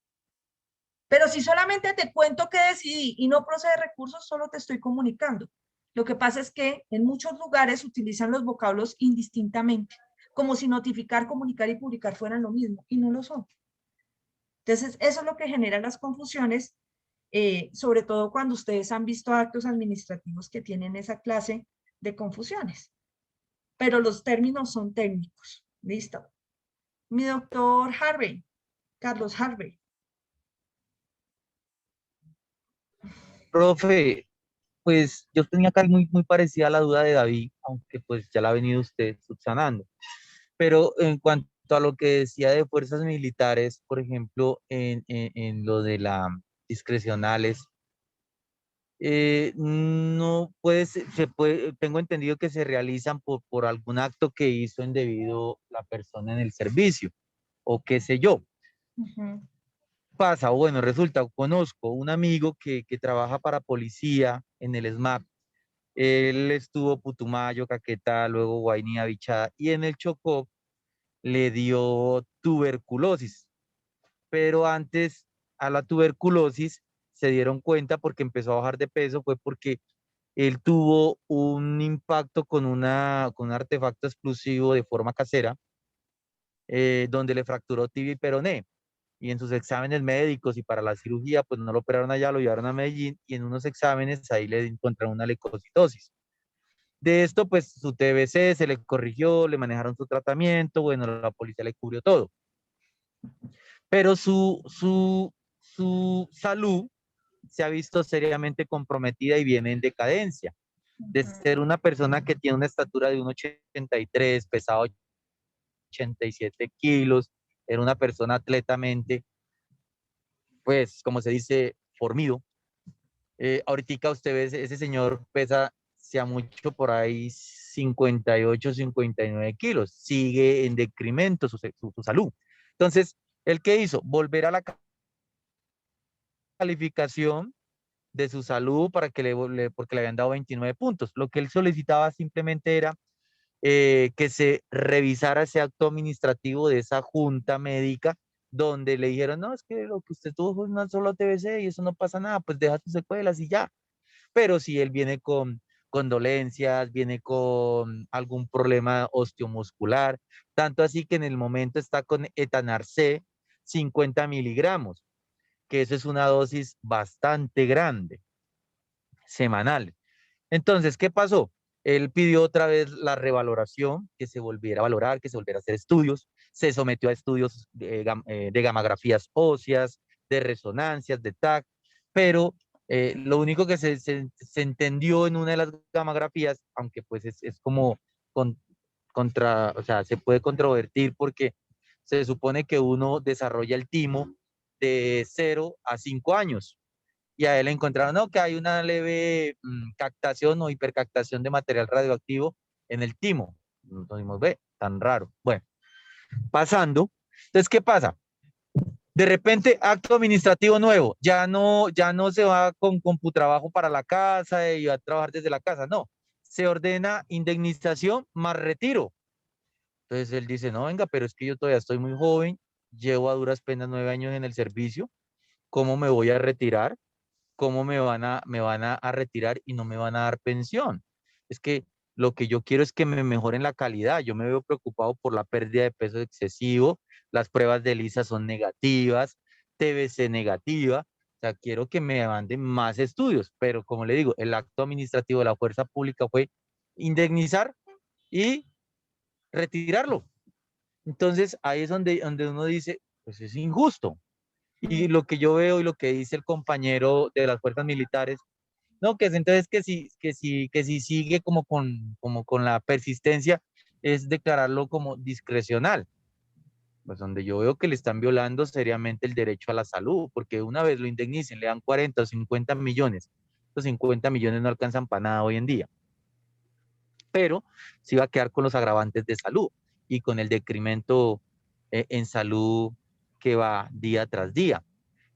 Speaker 1: Pero si solamente te cuento que decidí y no procede recursos, solo te estoy comunicando. Lo que pasa es que en muchos lugares utilizan los vocablos indistintamente, como si notificar, comunicar y publicar fueran lo mismo, y no lo son. Entonces, eso es lo que genera las confusiones, sobre todo cuando ustedes han visto actos administrativos que tienen esa clase de confusiones. Pero los términos son técnicos. ¿Listo? Mi doctor Harvey, Carlos Harvey.
Speaker 16: Profe, pues yo tenía acá muy parecida a la duda de David, aunque pues ya la ha venido usted subsanando. Pero en cuanto a lo que decía de fuerzas militares, por ejemplo, en lo de las discrecionales, no puede, se puede, tengo entendido que se realizan por algún acto que hizo indebido la persona en el servicio, o qué sé yo. Pasa, bueno, resulta, conozco un amigo que trabaja para policía en el SMAP. Él estuvo Putumayo, Caquetá, luego Guainía, Bichada, y en el Chocó le dio tuberculosis. Pero antes a la tuberculosis se dieron cuenta porque empezó a bajar de peso, fue porque él tuvo un impacto con un artefacto explosivo de forma casera, donde le fracturó tibia y peroné. Y en sus exámenes médicos y para la cirugía, pues no lo operaron allá, lo llevaron a Medellín y en unos exámenes ahí le encontraron una leucocitosis. De esto, pues su TBC se le corrigió, le manejaron su tratamiento, bueno, la policía le cubrió todo. Pero su salud se ha visto seriamente comprometida y viene en decadencia. De ser una persona que tiene una estatura de 1,83, pesaba 87 kilos, era una persona atletamente, pues, como se dice, formido. Ahorita usted ve, ese señor pesa, sea mucho por ahí, 58, 59 kilos. Sigue en decremento su salud. Entonces, ¿el qué hizo? Volver a la calificación de su salud para que porque le habían dado 29 puntos. Lo que él solicitaba simplemente era que se revisara ese acto administrativo de esa junta médica donde le dijeron, no, es que lo que usted tuvo fue una sola TBC y eso no pasa nada, pues deja sus secuelas y ya. Pero si él viene con dolencias, viene con algún problema osteomuscular, tanto así que en el momento está con etanarce 50 miligramos, que eso es una dosis bastante grande, semanal. Entonces, ¿qué pasó? Él pidió otra vez la revaloración, que se volviera a valorar, que se volviera a hacer estudios, se sometió a estudios de gamografías óseas, de resonancias, de TAC, pero lo único que se entendió en una de las gamografías, aunque pues es como o sea, se puede controvertir porque se supone que uno desarrolla el timo de 0 a 5 años. Y a él encontraron, no, que hay una leve captación o hipercaptación de material radioactivo en el timo. Entonces dijimos, ve, tan raro. Bueno, pasando. Entonces, ¿qué pasa? De repente, acto administrativo nuevo. Ya no se va con CompuTrabajo para la casa y va a trabajar desde la casa. No, se ordena indemnización más retiro. Entonces él dice, no, venga, pero es que yo todavía estoy muy joven, llevo a duras penas 9 años en el servicio. ¿Cómo me voy a retirar? ¿Cómo me van a retirar y no me van a dar pensión? Es que lo que yo quiero es que me mejoren la calidad. Yo me veo preocupado por la pérdida de peso excesivo, las pruebas de ELISA son negativas, TBC negativa, o sea, quiero que me manden más estudios, pero como le digo, el acto administrativo de la fuerza pública fue indemnizar y retirarlo. Entonces, ahí es donde uno dice, pues es injusto. Y lo que yo veo y lo que dice el compañero de las fuerzas militares, no, que es entonces que si sigue como con la persistencia, es declararlo como discrecional. Pues donde yo veo que le están violando seriamente el derecho a la salud, porque una vez lo indemnicen, le dan 40 o 50 millones. Los 50 millones no alcanzan para nada hoy en día. Pero sí va a quedar con los agravantes de salud y con el decremento en salud que va día tras día.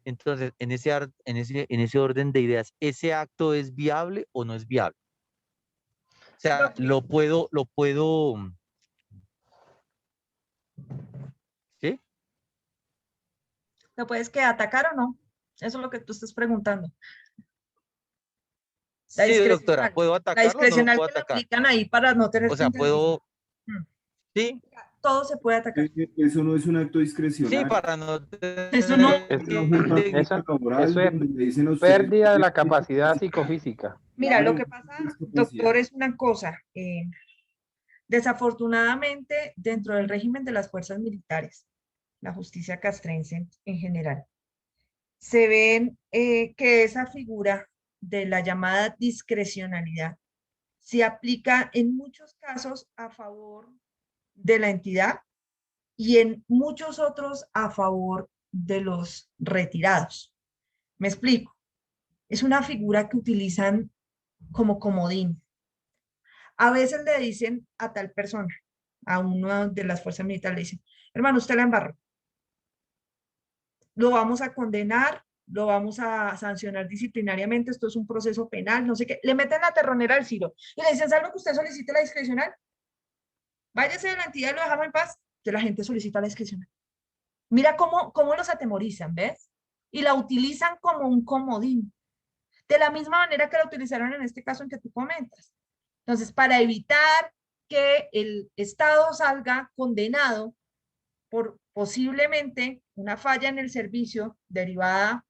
Speaker 16: Entonces, en ese orden de ideas, ¿ese acto es viable o no es viable? O sea, lo puedo, ¿sí?
Speaker 1: ¿Lo puedes que atacar o no? Eso es lo que tú estás preguntando. La
Speaker 16: Sí, doctora,
Speaker 1: discrecional.
Speaker 16: ¿puedo
Speaker 1: La
Speaker 16: atacarlo o no lo
Speaker 1: discrecional
Speaker 16: puedo
Speaker 1: que le
Speaker 16: atacar?
Speaker 1: aplican ahí para no tener
Speaker 16: O sea, puedo, sí,
Speaker 1: todo se puede atacar.
Speaker 6: Eso no es un acto
Speaker 16: sí,
Speaker 6: discrecional.
Speaker 16: para no
Speaker 1: Eso no.
Speaker 6: Es una junta médica laboral
Speaker 10: Eso es
Speaker 6: donde le dicen a usted
Speaker 10: pérdida de la
Speaker 6: tiene
Speaker 10: capacidad
Speaker 6: discapacidad.
Speaker 10: psicofísica.
Speaker 1: Mira, lo
Speaker 6: Claro,
Speaker 1: que pasa,
Speaker 6: discapacidad.
Speaker 1: doctor, es una cosa. Desafortunadamente, dentro del régimen de las fuerzas militares, la justicia castrense en general, se ven que esa figura de la llamada discrecionalidad se aplica en muchos casos a favor de la entidad y en muchos otros a favor de los retirados. Me explico. Es una figura que utilizan como comodín. A veces le dicen a tal persona, a uno de las fuerzas militares, le dicen, hermano, usted la embarró. Lo vamos a condenar, lo vamos a sancionar disciplinariamente, esto es un proceso penal, no sé qué. Le meten la terronera al Ciro y le dicen, ¿sabe lo que usted solicite la discrecional? Váyase de la entidad y lo dejamos en paz. Que la gente solicita la discrecional. Mira cómo los atemorizan, ¿ves? Y la utilizan como un comodín. De la misma manera que la utilizaron en este caso en que tú comentas. Entonces, para evitar que el Estado salga condenado por posiblemente una falla en el servicio derivada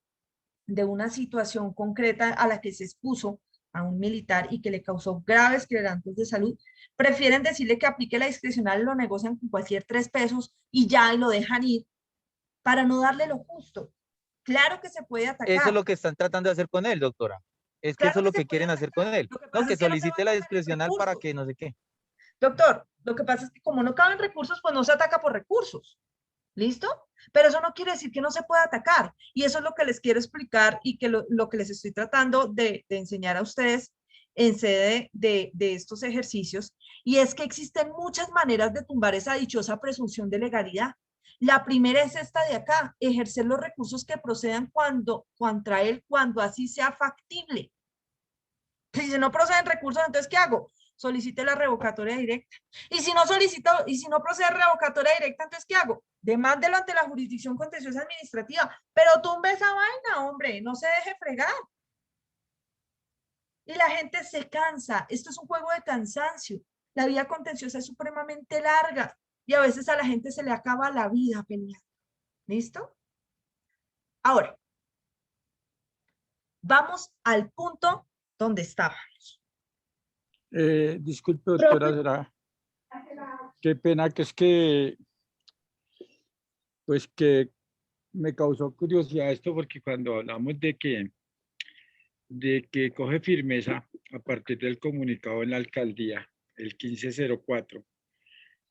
Speaker 1: de una situación concreta a la que se expuso a un militar y que le causó graves quebrantos de salud, prefieren decirle que aplique la discrecional, lo negocian con cualquier 3 pesos y ya lo dejan ir para no darle lo justo. Claro que se puede atacar.
Speaker 16: eso es lo que están tratando de hacer con él, doctora. Es que
Speaker 1: Claro
Speaker 16: eso es
Speaker 1: que
Speaker 16: lo
Speaker 1: se
Speaker 16: que
Speaker 1: puede
Speaker 16: quieren hacer con él.
Speaker 1: Lo que
Speaker 16: No,
Speaker 1: pasa
Speaker 16: que
Speaker 1: es que no se
Speaker 16: solicite
Speaker 1: van
Speaker 16: la
Speaker 1: a caber
Speaker 16: discrecional para
Speaker 1: recursos.
Speaker 16: que no sé qué.
Speaker 1: Doctor, lo que pasa es que como no caben recursos, pues no se ataca por recursos. ¿Listo? Pero eso no quiere decir que no se pueda atacar. Y eso es lo que les quiero explicar y que lo que les estoy tratando de enseñar a ustedes en sede de estos ejercicios. Y es que existen muchas maneras de tumbar esa dichosa presunción de legalidad. La primera es esta de acá, ejercer los recursos que procedan contra él, cuando así sea factible. Si no proceden recursos, entonces, ¿qué hago? Solicite la revocatoria directa. Y si no procede revocatoria directa, entonces, ¿qué hago? Demándelo ante la jurisdicción contenciosa administrativa. Pero tumbe esa vaina, hombre, no se deje fregar. Y la gente se cansa. Esto es un juego de cansancio. La vía contenciosa es supremamente larga y a veces a la gente se le acaba la vida peleando. ¿Listo? Ahora, vamos al punto donde estábamos.
Speaker 12: Disculpe, doctora, será. Qué pena que es que, pues que me causó curiosidad esto porque cuando hablamos de que coge firmeza a partir del comunicado en la alcaldía, el 1504,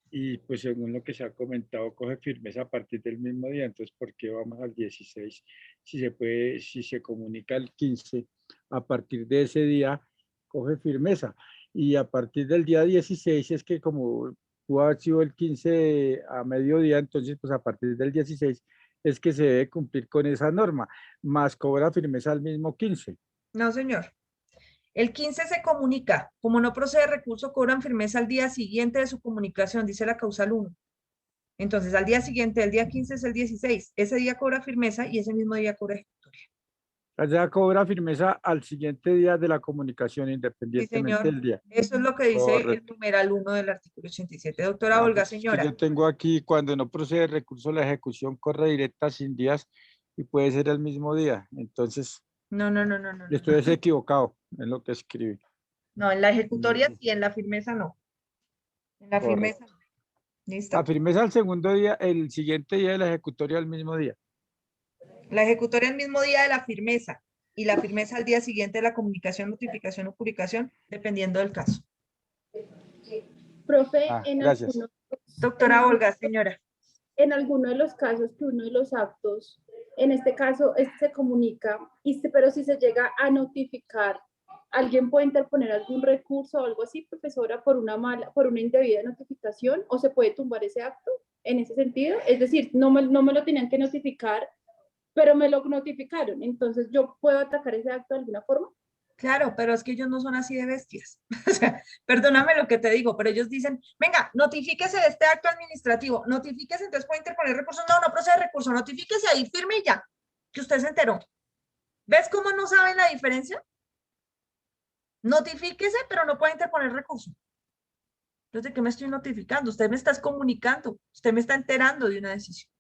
Speaker 12: y pues según lo que se ha comentado, coge firmeza a partir del mismo día, entonces ¿por qué vamos al 16? Si se comunica el 15, a partir de ese día coge firmeza, y a partir del día 16 es que como tú has sido el 15 a mediodía, entonces pues a partir del 16 es que se debe cumplir con esa norma, más cobra firmeza al mismo 15.
Speaker 1: No, señor. El 15 se comunica. Como no procede recurso, cobran firmeza al día siguiente de su comunicación, dice la causal 1. Entonces, al día siguiente, el día 15 es el 16. Ese día cobra firmeza y ese mismo día cobra ejecutoria.
Speaker 12: Allá cobra firmeza al siguiente día de la comunicación,
Speaker 1: Sí,
Speaker 12: independientemente
Speaker 1: señor.
Speaker 12: del día.
Speaker 1: Eso es lo que dice el
Speaker 12: Correcto.
Speaker 1: numeral 1 del artículo 87. Doctora
Speaker 12: Ah,
Speaker 1: Olga,
Speaker 12: porque es que
Speaker 1: señora.
Speaker 12: yo tengo aquí, cuando no procede recurso, la ejecución corre directa sin días y puede ser el mismo día. Entonces,
Speaker 1: No.
Speaker 12: estoy equivocado en lo que escribí.
Speaker 1: No, en la ejecutoria sí, en la firmeza no. En la firmeza no. ¿Listo?
Speaker 12: La firmeza el segundo día, el siguiente día de la ejecutoria al mismo día.
Speaker 1: La ejecutoria el mismo día de la firmeza y la firmeza al día siguiente de la comunicación, notificación o publicación, dependiendo del caso.
Speaker 4: Profe,
Speaker 12: Gracias.
Speaker 1: Doctora Olga, señora.
Speaker 4: En alguno de los casos que uno de los actos, en este caso, se comunica, pero si se llega a notificar, ¿alguien puede interponer algún recurso o algo así, profesora, por una indebida notificación, o se puede tumbar ese acto en ese sentido? Es decir, no me lo tenían que notificar, pero me lo notificaron, entonces ¿yo puedo atacar ese acto de alguna forma?
Speaker 1: Claro, pero es que ellos no son así de bestias. O sea, perdóname lo que te digo, pero ellos dicen, venga, notifíquese de este acto administrativo, notifíquese, entonces puede interponer recursos. No, no procede recurso, notifíquese ahí, firme y ya, que usted se enteró. ¿Ves cómo no saben la diferencia? Notifíquese, pero no puede interponer recurso. Entonces, ¿de qué me estoy notificando? Usted me está comunicando, usted me está enterando de una decisión.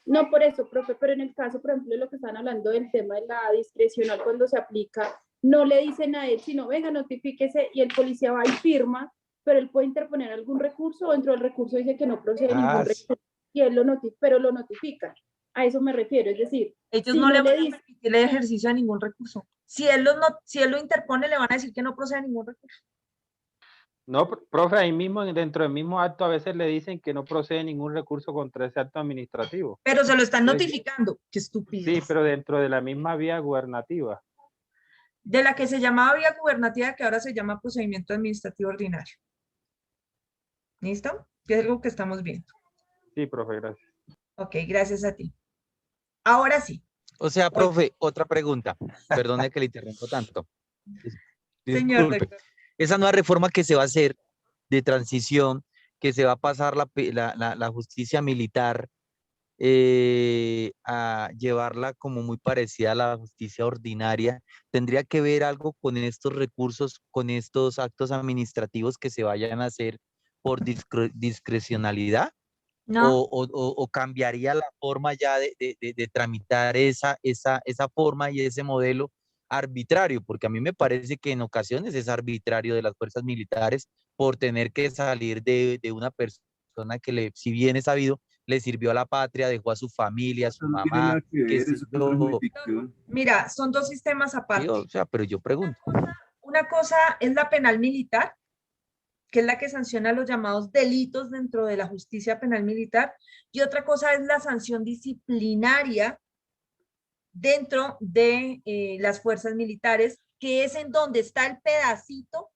Speaker 4: No por eso, profe, pero en el caso, por ejemplo, de lo que están hablando del tema de la discrecional cuando se aplica, no le dicen a él, sino venga, notifíquese, y el policía va y firma, pero él puede interponer algún recurso, o dentro del recurso dice que no procede ningún recurso, y él pero lo notifica. A eso me refiero, es decir,
Speaker 1: ellos
Speaker 4: si
Speaker 1: no le van a
Speaker 4: dicen
Speaker 1: permitir el ejercicio de ningún recurso. Si él lo interpone, le van a decir que no procede ningún recurso.
Speaker 10: No, profe, ahí mismo, dentro del mismo acto, a veces le dicen que no procede ningún recurso contra ese acto administrativo.
Speaker 1: Pero se lo están notificando. Qué estúpido.
Speaker 10: Sí, pero dentro de la misma vía gubernativa.
Speaker 1: De la que se llamaba vía gubernativa, que ahora se llama procedimiento administrativo ordinario. ¿Listo? Que es algo que estamos viendo.
Speaker 10: Sí, profe, gracias.
Speaker 1: Ok, gracias a ti. Ahora sí.
Speaker 16: O sea, profe, otra pregunta. Perdone que le interrumpo tanto.
Speaker 1: Señor
Speaker 16: Disculpe.
Speaker 1: doctor.
Speaker 16: Esa nueva reforma que se va a hacer de transición, que se va a pasar la justicia militar a llevarla como muy parecida a la justicia ordinaria, ¿tendría que ver algo con estos recursos, con estos actos administrativos que se vayan a hacer por discrecionalidad?
Speaker 1: No.
Speaker 16: ¿O cambiaría la forma ya de tramitar esa forma y ese modelo arbitrario? Porque a mí me parece que en ocasiones es arbitrario de las fuerzas militares por tener que salir de una persona que, si bien es sabido, le sirvió a la patria, dejó a su familia, a su
Speaker 6: No tiene
Speaker 16: mamá.
Speaker 6: nada que ver, eso es otra jurisdicción.
Speaker 1: Mira, son dos sistemas aparte.
Speaker 16: Sí, o sea, pero yo pregunto.
Speaker 1: Una cosa es la penal militar, que es la que sanciona los llamados delitos dentro de la justicia penal militar, y otra cosa es la sanción disciplinaria dentro de las fuerzas militares, que es en donde está el pedacito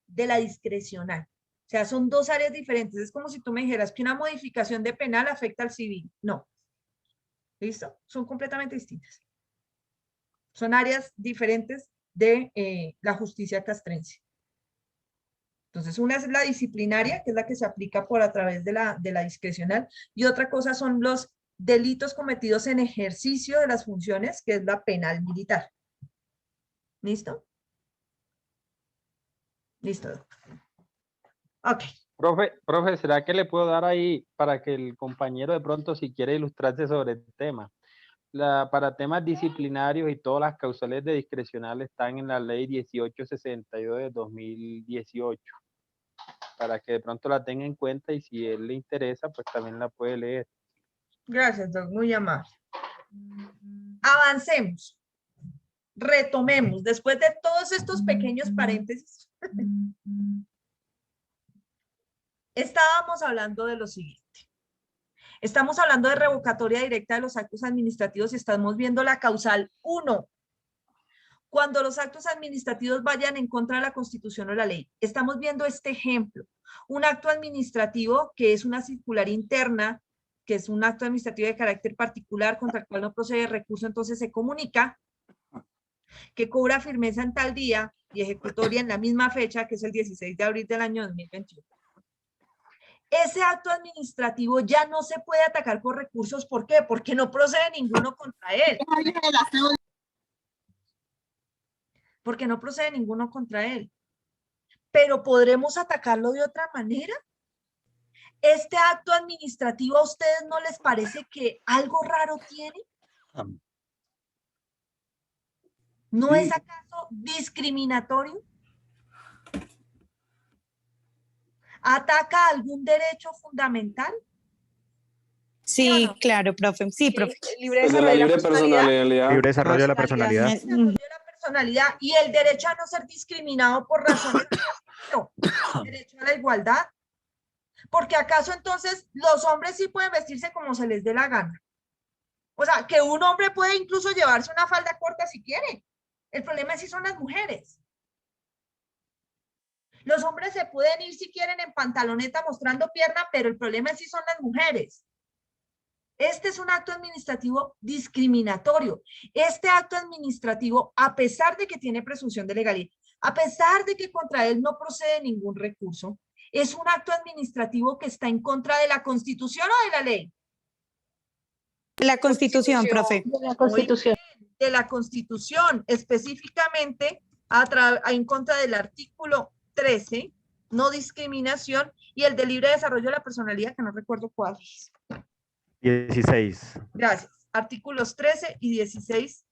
Speaker 1: de la discrecional. O sea, son dos áreas diferentes. Es como si tú me dijeras que una modificación de penal afecta al civil. No. ¿Listo? Son completamente distintas. Son áreas diferentes de la justicia castrense. Entonces, una es la disciplinaria, que es la que se aplica por a través de la discrecional, y otra cosa son los delitos cometidos en ejercicio de las funciones, que es la penal militar. ¿Listo? Listo, doctor. Ok.
Speaker 10: Profe, ¿será que le puedo dar ahí para que el compañero de pronto, si quiere ilustrarse sobre el tema? Para temas disciplinarios y todas las causales de discrecional están en la ley 1862 de 2018. Para que de pronto la tenga en cuenta y si él le interesa, pues también la puede leer.
Speaker 1: Gracias, doctor. Muy amable. Avancemos. Retomemos. Después de todos estos pequeños paréntesis, estábamos hablando de lo siguiente. Estamos hablando de revocatoria directa de los actos administrativos y estamos viendo la causal 1. Cuando los actos administrativos vayan en contra de la Constitución o la ley. Estamos viendo este ejemplo. Un acto administrativo que es una circular interna, que es un acto administrativo de carácter particular contra el cual no procede recurso, entonces se comunica que cobra firmeza en tal día y ejecutoria en la misma fecha, que es el 16 de abril del año 2021. Ese acto administrativo ya no se puede atacar por recursos. ¿Por qué? Porque no procede ninguno contra él. Porque no procede ninguno contra él. Pero ¿podremos atacarlo de otra manera? ¿Este acto administrativo a ustedes no les parece que algo raro tiene? ¿No es acaso discriminatorio? ¿Ataca algún derecho fundamental?
Speaker 7: Sí, claro, profe. Sí, profe.
Speaker 15: Libre
Speaker 17: Pues de la libre personalidad.
Speaker 16: Libre desarrollo de la personalidad.
Speaker 1: Desarrollo de la personalidad y el derecho a no ser discriminado por razones de género, derecho a la igualdad. Porque acaso entonces los hombres sí pueden vestirse como se les dé la gana. O sea, que un hombre puede incluso llevarse una falda corta si quiere. El problema es si son las mujeres. Los hombres se pueden ir si quieren en pantaloneta mostrando pierna, pero el problema es si son las mujeres. Este es un acto administrativo discriminatorio. Este acto administrativo, a pesar de que tiene presunción de legalidad, a pesar de que contra él no procede ningún recurso, es un acto administrativo que está en contra de la Constitución o de la ley.
Speaker 7: La Constitución, profe.
Speaker 9: De la Constitución.
Speaker 1: De la Constitución, específicamente en contra del artículo 13, no discriminación, y el de libre desarrollo de la personalidad, que no recuerdo cuál es.
Speaker 16: 16.
Speaker 1: Gracias. Artículos 13 y 16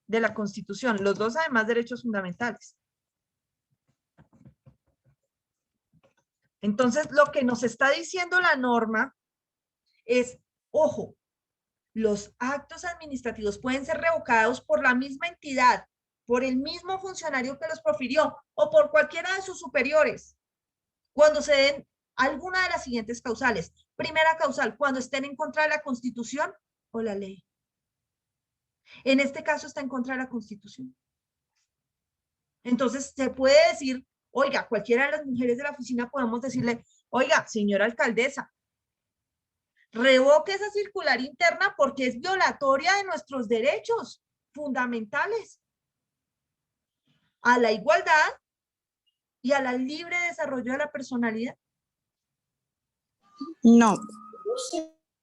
Speaker 1: de la Constitución. Los dos, además, derechos fundamentales. Entonces, lo que nos está diciendo la norma es, ojo, los actos administrativos pueden ser revocados por la misma entidad, por el mismo funcionario que los profirió o por cualquiera de sus superiores, cuando se den alguna de las siguientes causales. Primera causal, cuando estén en contra de la Constitución o la ley. En este caso está en contra de la Constitución. Entonces se puede decir, oiga, cualquiera de las mujeres de la oficina podemos decirle, oiga, señora alcaldesa, revoque esa circular interna porque es violatoria de nuestros derechos fundamentales a la igualdad y a la libre desarrollo de la personalidad.
Speaker 7: No.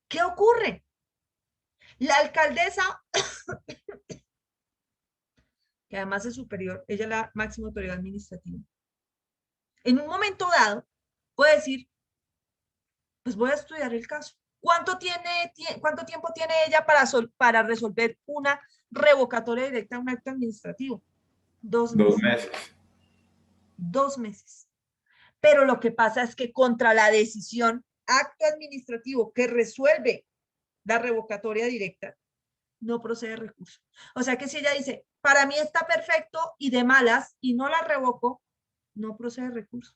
Speaker 1: ¿Qué ocurre? La alcaldesa, que además es superior, ella es la máxima autoridad administrativa, en un momento dado puede decir, pues voy a estudiar el caso. ¿Cuánto tiempo tiene ella para resolver una revocatoria directa de un acto administrativo? 2 meses.
Speaker 6: 2 meses.
Speaker 1: 2 meses. Pero lo que pasa es que contra la decisión, acto administrativo que resuelve la revocatoria directa, no procede recurso. O sea que si ella dice, para mí está perfecto y de malas y no la revoco, no procede recurso.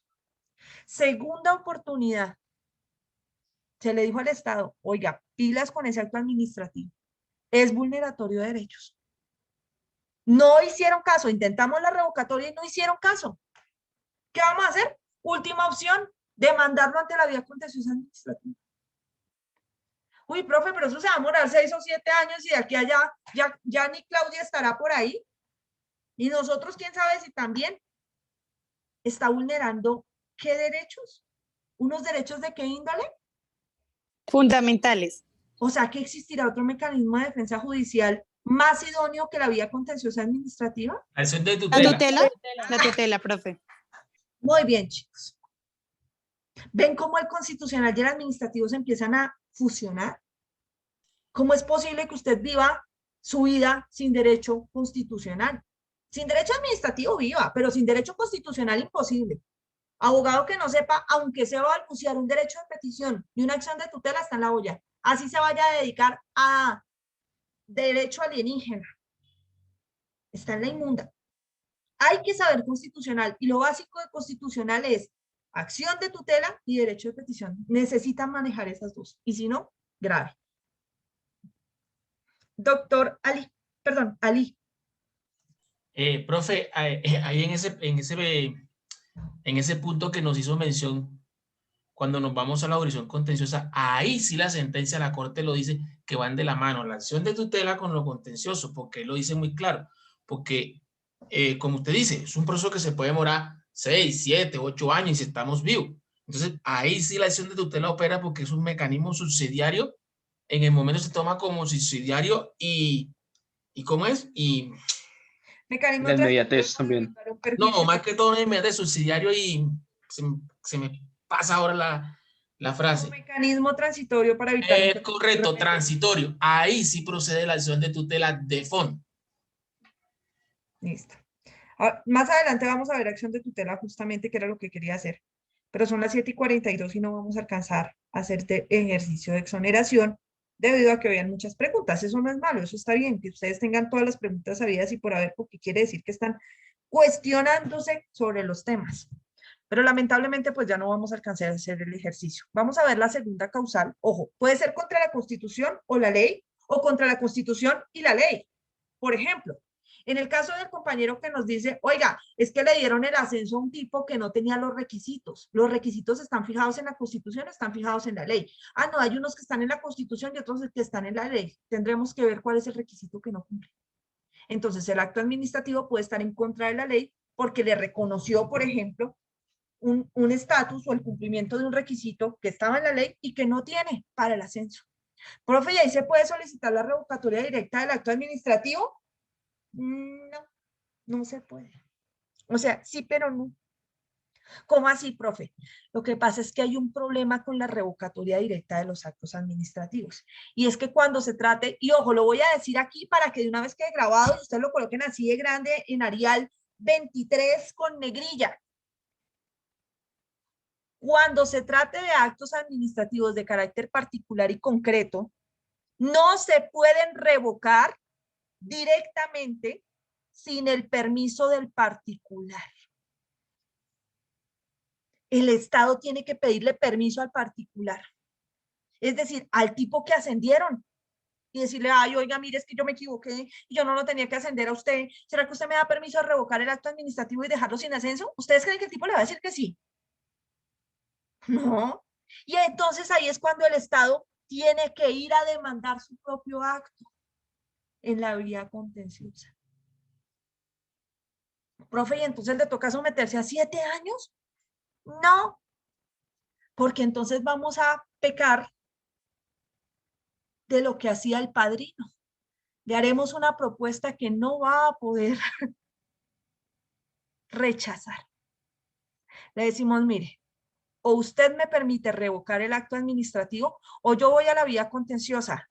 Speaker 1: Segunda oportunidad. Se le dijo al Estado, oiga, pilas con ese acto administrativo. Es vulneratorio de derechos. No hicieron caso, intentamos la revocatoria y no hicieron caso. ¿Qué vamos a hacer? Última opción, demandarlo ante la vía contenciosa administrativa. Uy, profe, pero eso se va a demorar 6 o 7 años y de aquí a allá ya ni Claudia estará por ahí. Y nosotros, quién sabe si también está vulnerando qué derechos. ¿Unos derechos de qué índole?
Speaker 7: Fundamentales.
Speaker 1: O sea, que existirá otro mecanismo de defensa judicial más idóneo que la vía contenciosa administrativa.
Speaker 5: La acción de
Speaker 7: ¿La tutela? La tutela, profe.
Speaker 1: Muy bien, chicos. ¿Ven cómo el constitucional y el administrativo se empiezan a fusionar? ¿Cómo es posible que usted viva su vida sin derecho constitucional? Sin derecho administrativo viva, pero sin derecho constitucional imposible. Abogado que no sepa, aunque se va a balbucear un derecho de petición y una acción de tutela, está en la olla. Así se vaya a dedicar a derecho alienígena. Está en la inmunda. Hay que saber constitucional y lo básico de constitucional es acción de tutela y derecho de petición. Necesitan manejar esas dos. Y si no, grave. Doctor Ali, perdón, Ali.
Speaker 5: Profe, ahí en ese punto que nos hizo mención, cuando nos vamos a la jurisdicción contenciosa, ahí sí la sentencia de la Corte lo dice que van de la mano, la acción de tutela con lo contencioso, porque lo dice muy claro, porque como usted dice, es un proceso que se puede demorar 6, 7, 8 años y si estamos vivos. Entonces, ahí sí la acción de tutela opera porque es un mecanismo subsidiario, en el momento se toma como subsidiario y ¿cómo es? Y
Speaker 1: mecanismo
Speaker 17: La inmediatez también.
Speaker 5: no, más que todo en de subsidiario y se me pasa ahora la frase.
Speaker 1: Un mecanismo transitorio para evitar.
Speaker 5: Correcto, transitorio. Ahí sí procede la acción de tutela de fondo.
Speaker 1: Listo. Más adelante vamos a ver acción de tutela justamente, que era lo que quería hacer. pero son las 7:42 y no vamos a alcanzar a hacer ejercicio de exoneración debido a que habían muchas preguntas. Eso no es malo, eso está bien, que ustedes tengan todas las preguntas sabidas y por haber, porque quiere decir que están cuestionándose sobre los temas. Pero lamentablemente pues ya no vamos a alcanzar a hacer el ejercicio. Vamos a ver la segunda causal. Ojo, puede ser contra la Constitución o la ley, o contra la Constitución y la ley. Por ejemplo, en el caso del compañero que nos dice, oiga, es que le dieron el ascenso a un tipo que no tenía los requisitos. Los requisitos están fijados en la Constitución, están fijados en la ley. Ah, no, hay unos que están en la Constitución y otros que están en la ley. Tendremos que ver cuál es el requisito que no cumple. Entonces, el acto administrativo puede estar en contra de la ley porque le reconoció, por ejemplo, un estatus o el cumplimiento de un requisito que estaba en la ley y que no tiene para el ascenso. Profe, ¿y ahí se puede solicitar la revocatoria directa del acto administrativo? No, no se puede. O sea, sí, pero no. ¿Cómo así, profe? Lo que pasa es que hay un problema con la revocatoria directa de los actos administrativos. Y es que cuando se trate, y ojo, lo voy a decir aquí para que de una vez quede grabado y ustedes lo coloquen así de grande en Arial 23 con negrilla. Cuando se trate de actos administrativos de carácter particular y concreto, no se pueden revocar directamente sin el permiso del particular. El Estado tiene que pedirle permiso al particular. Es decir, al tipo que ascendieron. Y decirle, ay, oiga, mire, es que yo me equivoqué y yo no lo tenía que ascender a usted. ¿Será que usted me da permiso de revocar el acto administrativo y dejarlo sin ascenso? ¿Ustedes creen que el tipo le va a decir que sí? No. Y entonces ahí es cuando el Estado tiene que ir a demandar su propio acto en la vía contenciosa. Profe, ¿y entonces le toca someterse a 7 años? No, porque entonces vamos a pecar de lo que hacía el padrino. Le haremos una propuesta que no va a poder rechazar. Le decimos, mire, o usted me permite revocar el acto administrativo o yo voy a la vía contenciosa.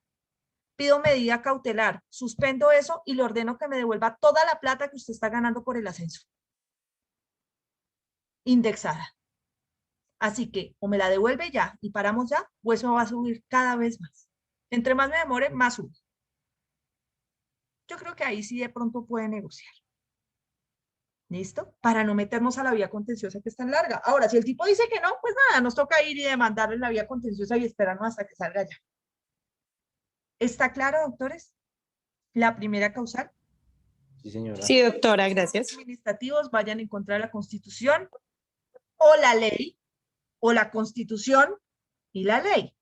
Speaker 1: Pido medida cautelar, suspendo eso y le ordeno que me devuelva toda la plata que usted está ganando por el ascenso. Indexada. Así que o me la devuelve ya y paramos ya, o eso va a subir cada vez más. Entre más me demore, más sube. Yo creo que ahí sí de pronto puede negociar. ¿Listo? Para no meternos a la vía contenciosa que es tan larga. Ahora, si el tipo dice que no, pues nada, nos toca ir y demandarle la vía contenciosa y esperarnos hasta que salga ya. ¿Está claro, doctores? La primera causal.
Speaker 2: Sí, señora.
Speaker 7: Sí, doctora, gracias.
Speaker 1: Los administrativos vayan en contra de la Constitución o la ley, o la Constitución y la ley.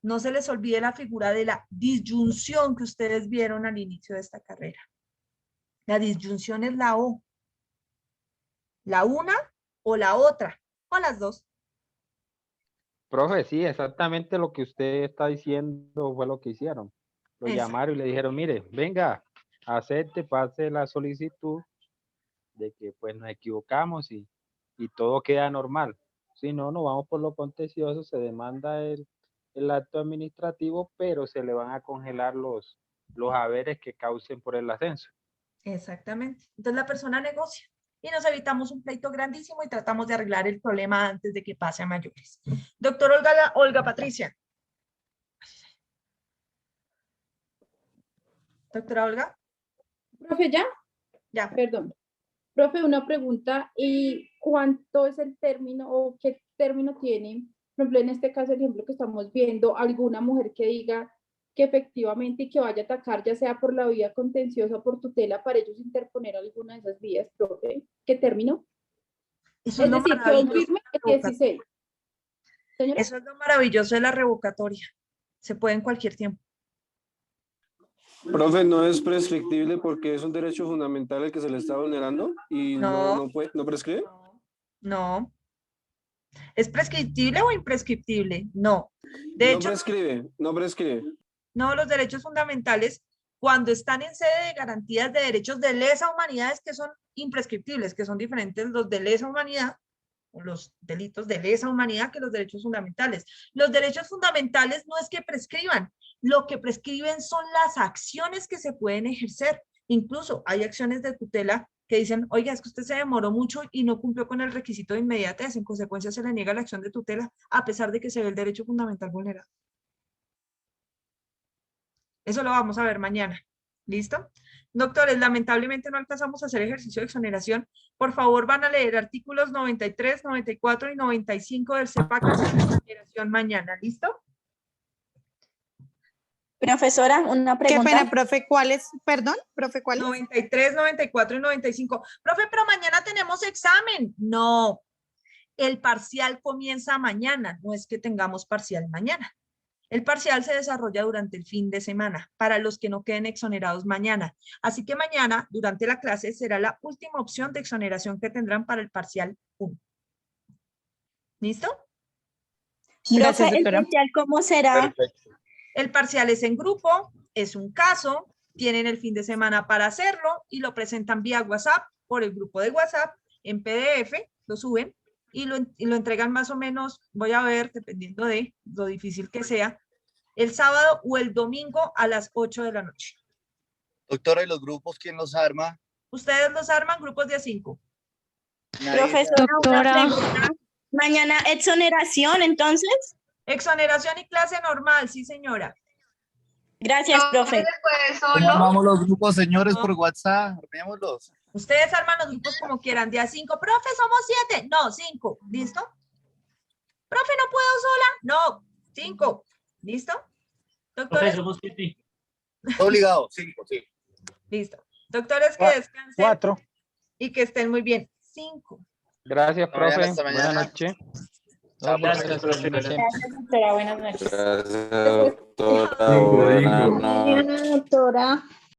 Speaker 1: No se les olvide la figura de la disyunción que ustedes vieron al inicio de esta carrera. La disyunción es la O. La una o la otra, o las dos.
Speaker 10: Profe, sí, exactamente lo que usted está diciendo fue lo que hicieron. Lo llamaron y le dijeron, mire, venga, acepte, pase la solicitud de que pues nos equivocamos y todo queda normal. Si no, nos vamos por lo contencioso, se demanda el acto administrativo, pero se le van a congelar los haberes que causen por el ascenso.
Speaker 1: Exactamente. Entonces la persona negocia y nos evitamos un pleito grandísimo y tratamos de arreglar el problema antes de que pase a mayores. Doctor Olga Patricia. Doctora Olga.
Speaker 4: Profe, ¿ya?
Speaker 1: Ya.
Speaker 4: Perdón. Profe, una pregunta, ¿y cuánto es el término o qué término tiene? Por ejemplo, en este caso, el ejemplo que estamos viendo, alguna mujer que diga que efectivamente y que vaya a atacar, ya sea por la vía contenciosa o por tutela, para ellos interponer alguna de esas vías, profe. ¿Qué término?
Speaker 1: Eso
Speaker 4: es decir, quedó firme el 16. ¿Señora?
Speaker 1: Eso es lo maravilloso de la revocatoria. Se puede en cualquier tiempo.
Speaker 17: Profe, no es prescriptible porque es un derecho fundamental el que se le está vulnerando y no prescribe.
Speaker 1: No. ¿Es prescriptible o imprescriptible? No. De hecho,
Speaker 17: no prescribe.
Speaker 1: No, los derechos fundamentales, cuando están en sede de garantías de derechos de lesa humanidad, es que son imprescriptibles, que son diferentes los de lesa humanidad, o los delitos de lesa humanidad, que los derechos fundamentales. Los derechos fundamentales no es que prescriban, lo que prescriben son las acciones que se pueden ejercer. Incluso hay acciones de tutela que dicen, oiga, es que usted se demoró mucho y no cumplió con el requisito de inmediatez, en consecuencia se le niega la acción de tutela a pesar de que se ve el derecho fundamental vulnerado. Eso lo vamos a ver mañana. ¿Listo? Doctores, lamentablemente no alcanzamos a hacer ejercicio de exoneración. Por favor, van a leer artículos 93, 94 y 95 del CEPACAS en exoneración mañana. ¿Listo?
Speaker 18: Profesora, una pregunta.
Speaker 7: Qué pena, profe, ¿cuáles? Perdón, profe, ¿cuáles?
Speaker 1: 93, 94 y 95. Profe, pero mañana tenemos examen. No, el parcial comienza mañana, no es que tengamos parcial mañana. El parcial se desarrolla durante el fin de semana, para los que no queden exonerados mañana. Así que mañana, durante la clase, será la última opción de exoneración que tendrán para el parcial 1. ¿Listo?
Speaker 18: Profe, ¿el parcial cómo será?
Speaker 16: Perfecto.
Speaker 1: El parcial es en grupo, es un caso, tienen el fin de semana para hacerlo y lo presentan vía WhatsApp, por el grupo de WhatsApp, en PDF, lo suben y lo entregan más o menos, voy a ver, dependiendo de lo difícil que sea, el sábado o el domingo a las 8 de la noche.
Speaker 16: Doctora, ¿y los grupos quién los arma?
Speaker 1: Ustedes los arman grupos de a 5.
Speaker 18: Profesora, una pregunta. Mañana exoneración, entonces.
Speaker 1: Exoneración y clase normal, sí señora.
Speaker 18: Gracias, profe.
Speaker 16: Armamos los grupos, señores, por WhatsApp. Armémoslos.
Speaker 1: Ustedes arman los grupos como quieran, de a 5. Profe, somos 7. No, 5. ¿Listo? Profe, ¿no puedo sola? No, 5. ¿Listo? Doctores.
Speaker 13: Profe, somos 7.
Speaker 16: Obligado, 5, sí.
Speaker 1: Listo. Doctores, que descansen.
Speaker 12: 4.
Speaker 1: Y que estén muy bien. 5.
Speaker 10: Gracias, profe.
Speaker 16: Hasta mañana.
Speaker 10: Buenas noches.
Speaker 13: Gracias, profe.
Speaker 18: Gracias, doctora. Buenas noches.
Speaker 17: Gracias, doctora.
Speaker 4: Buenas noches. Doctora.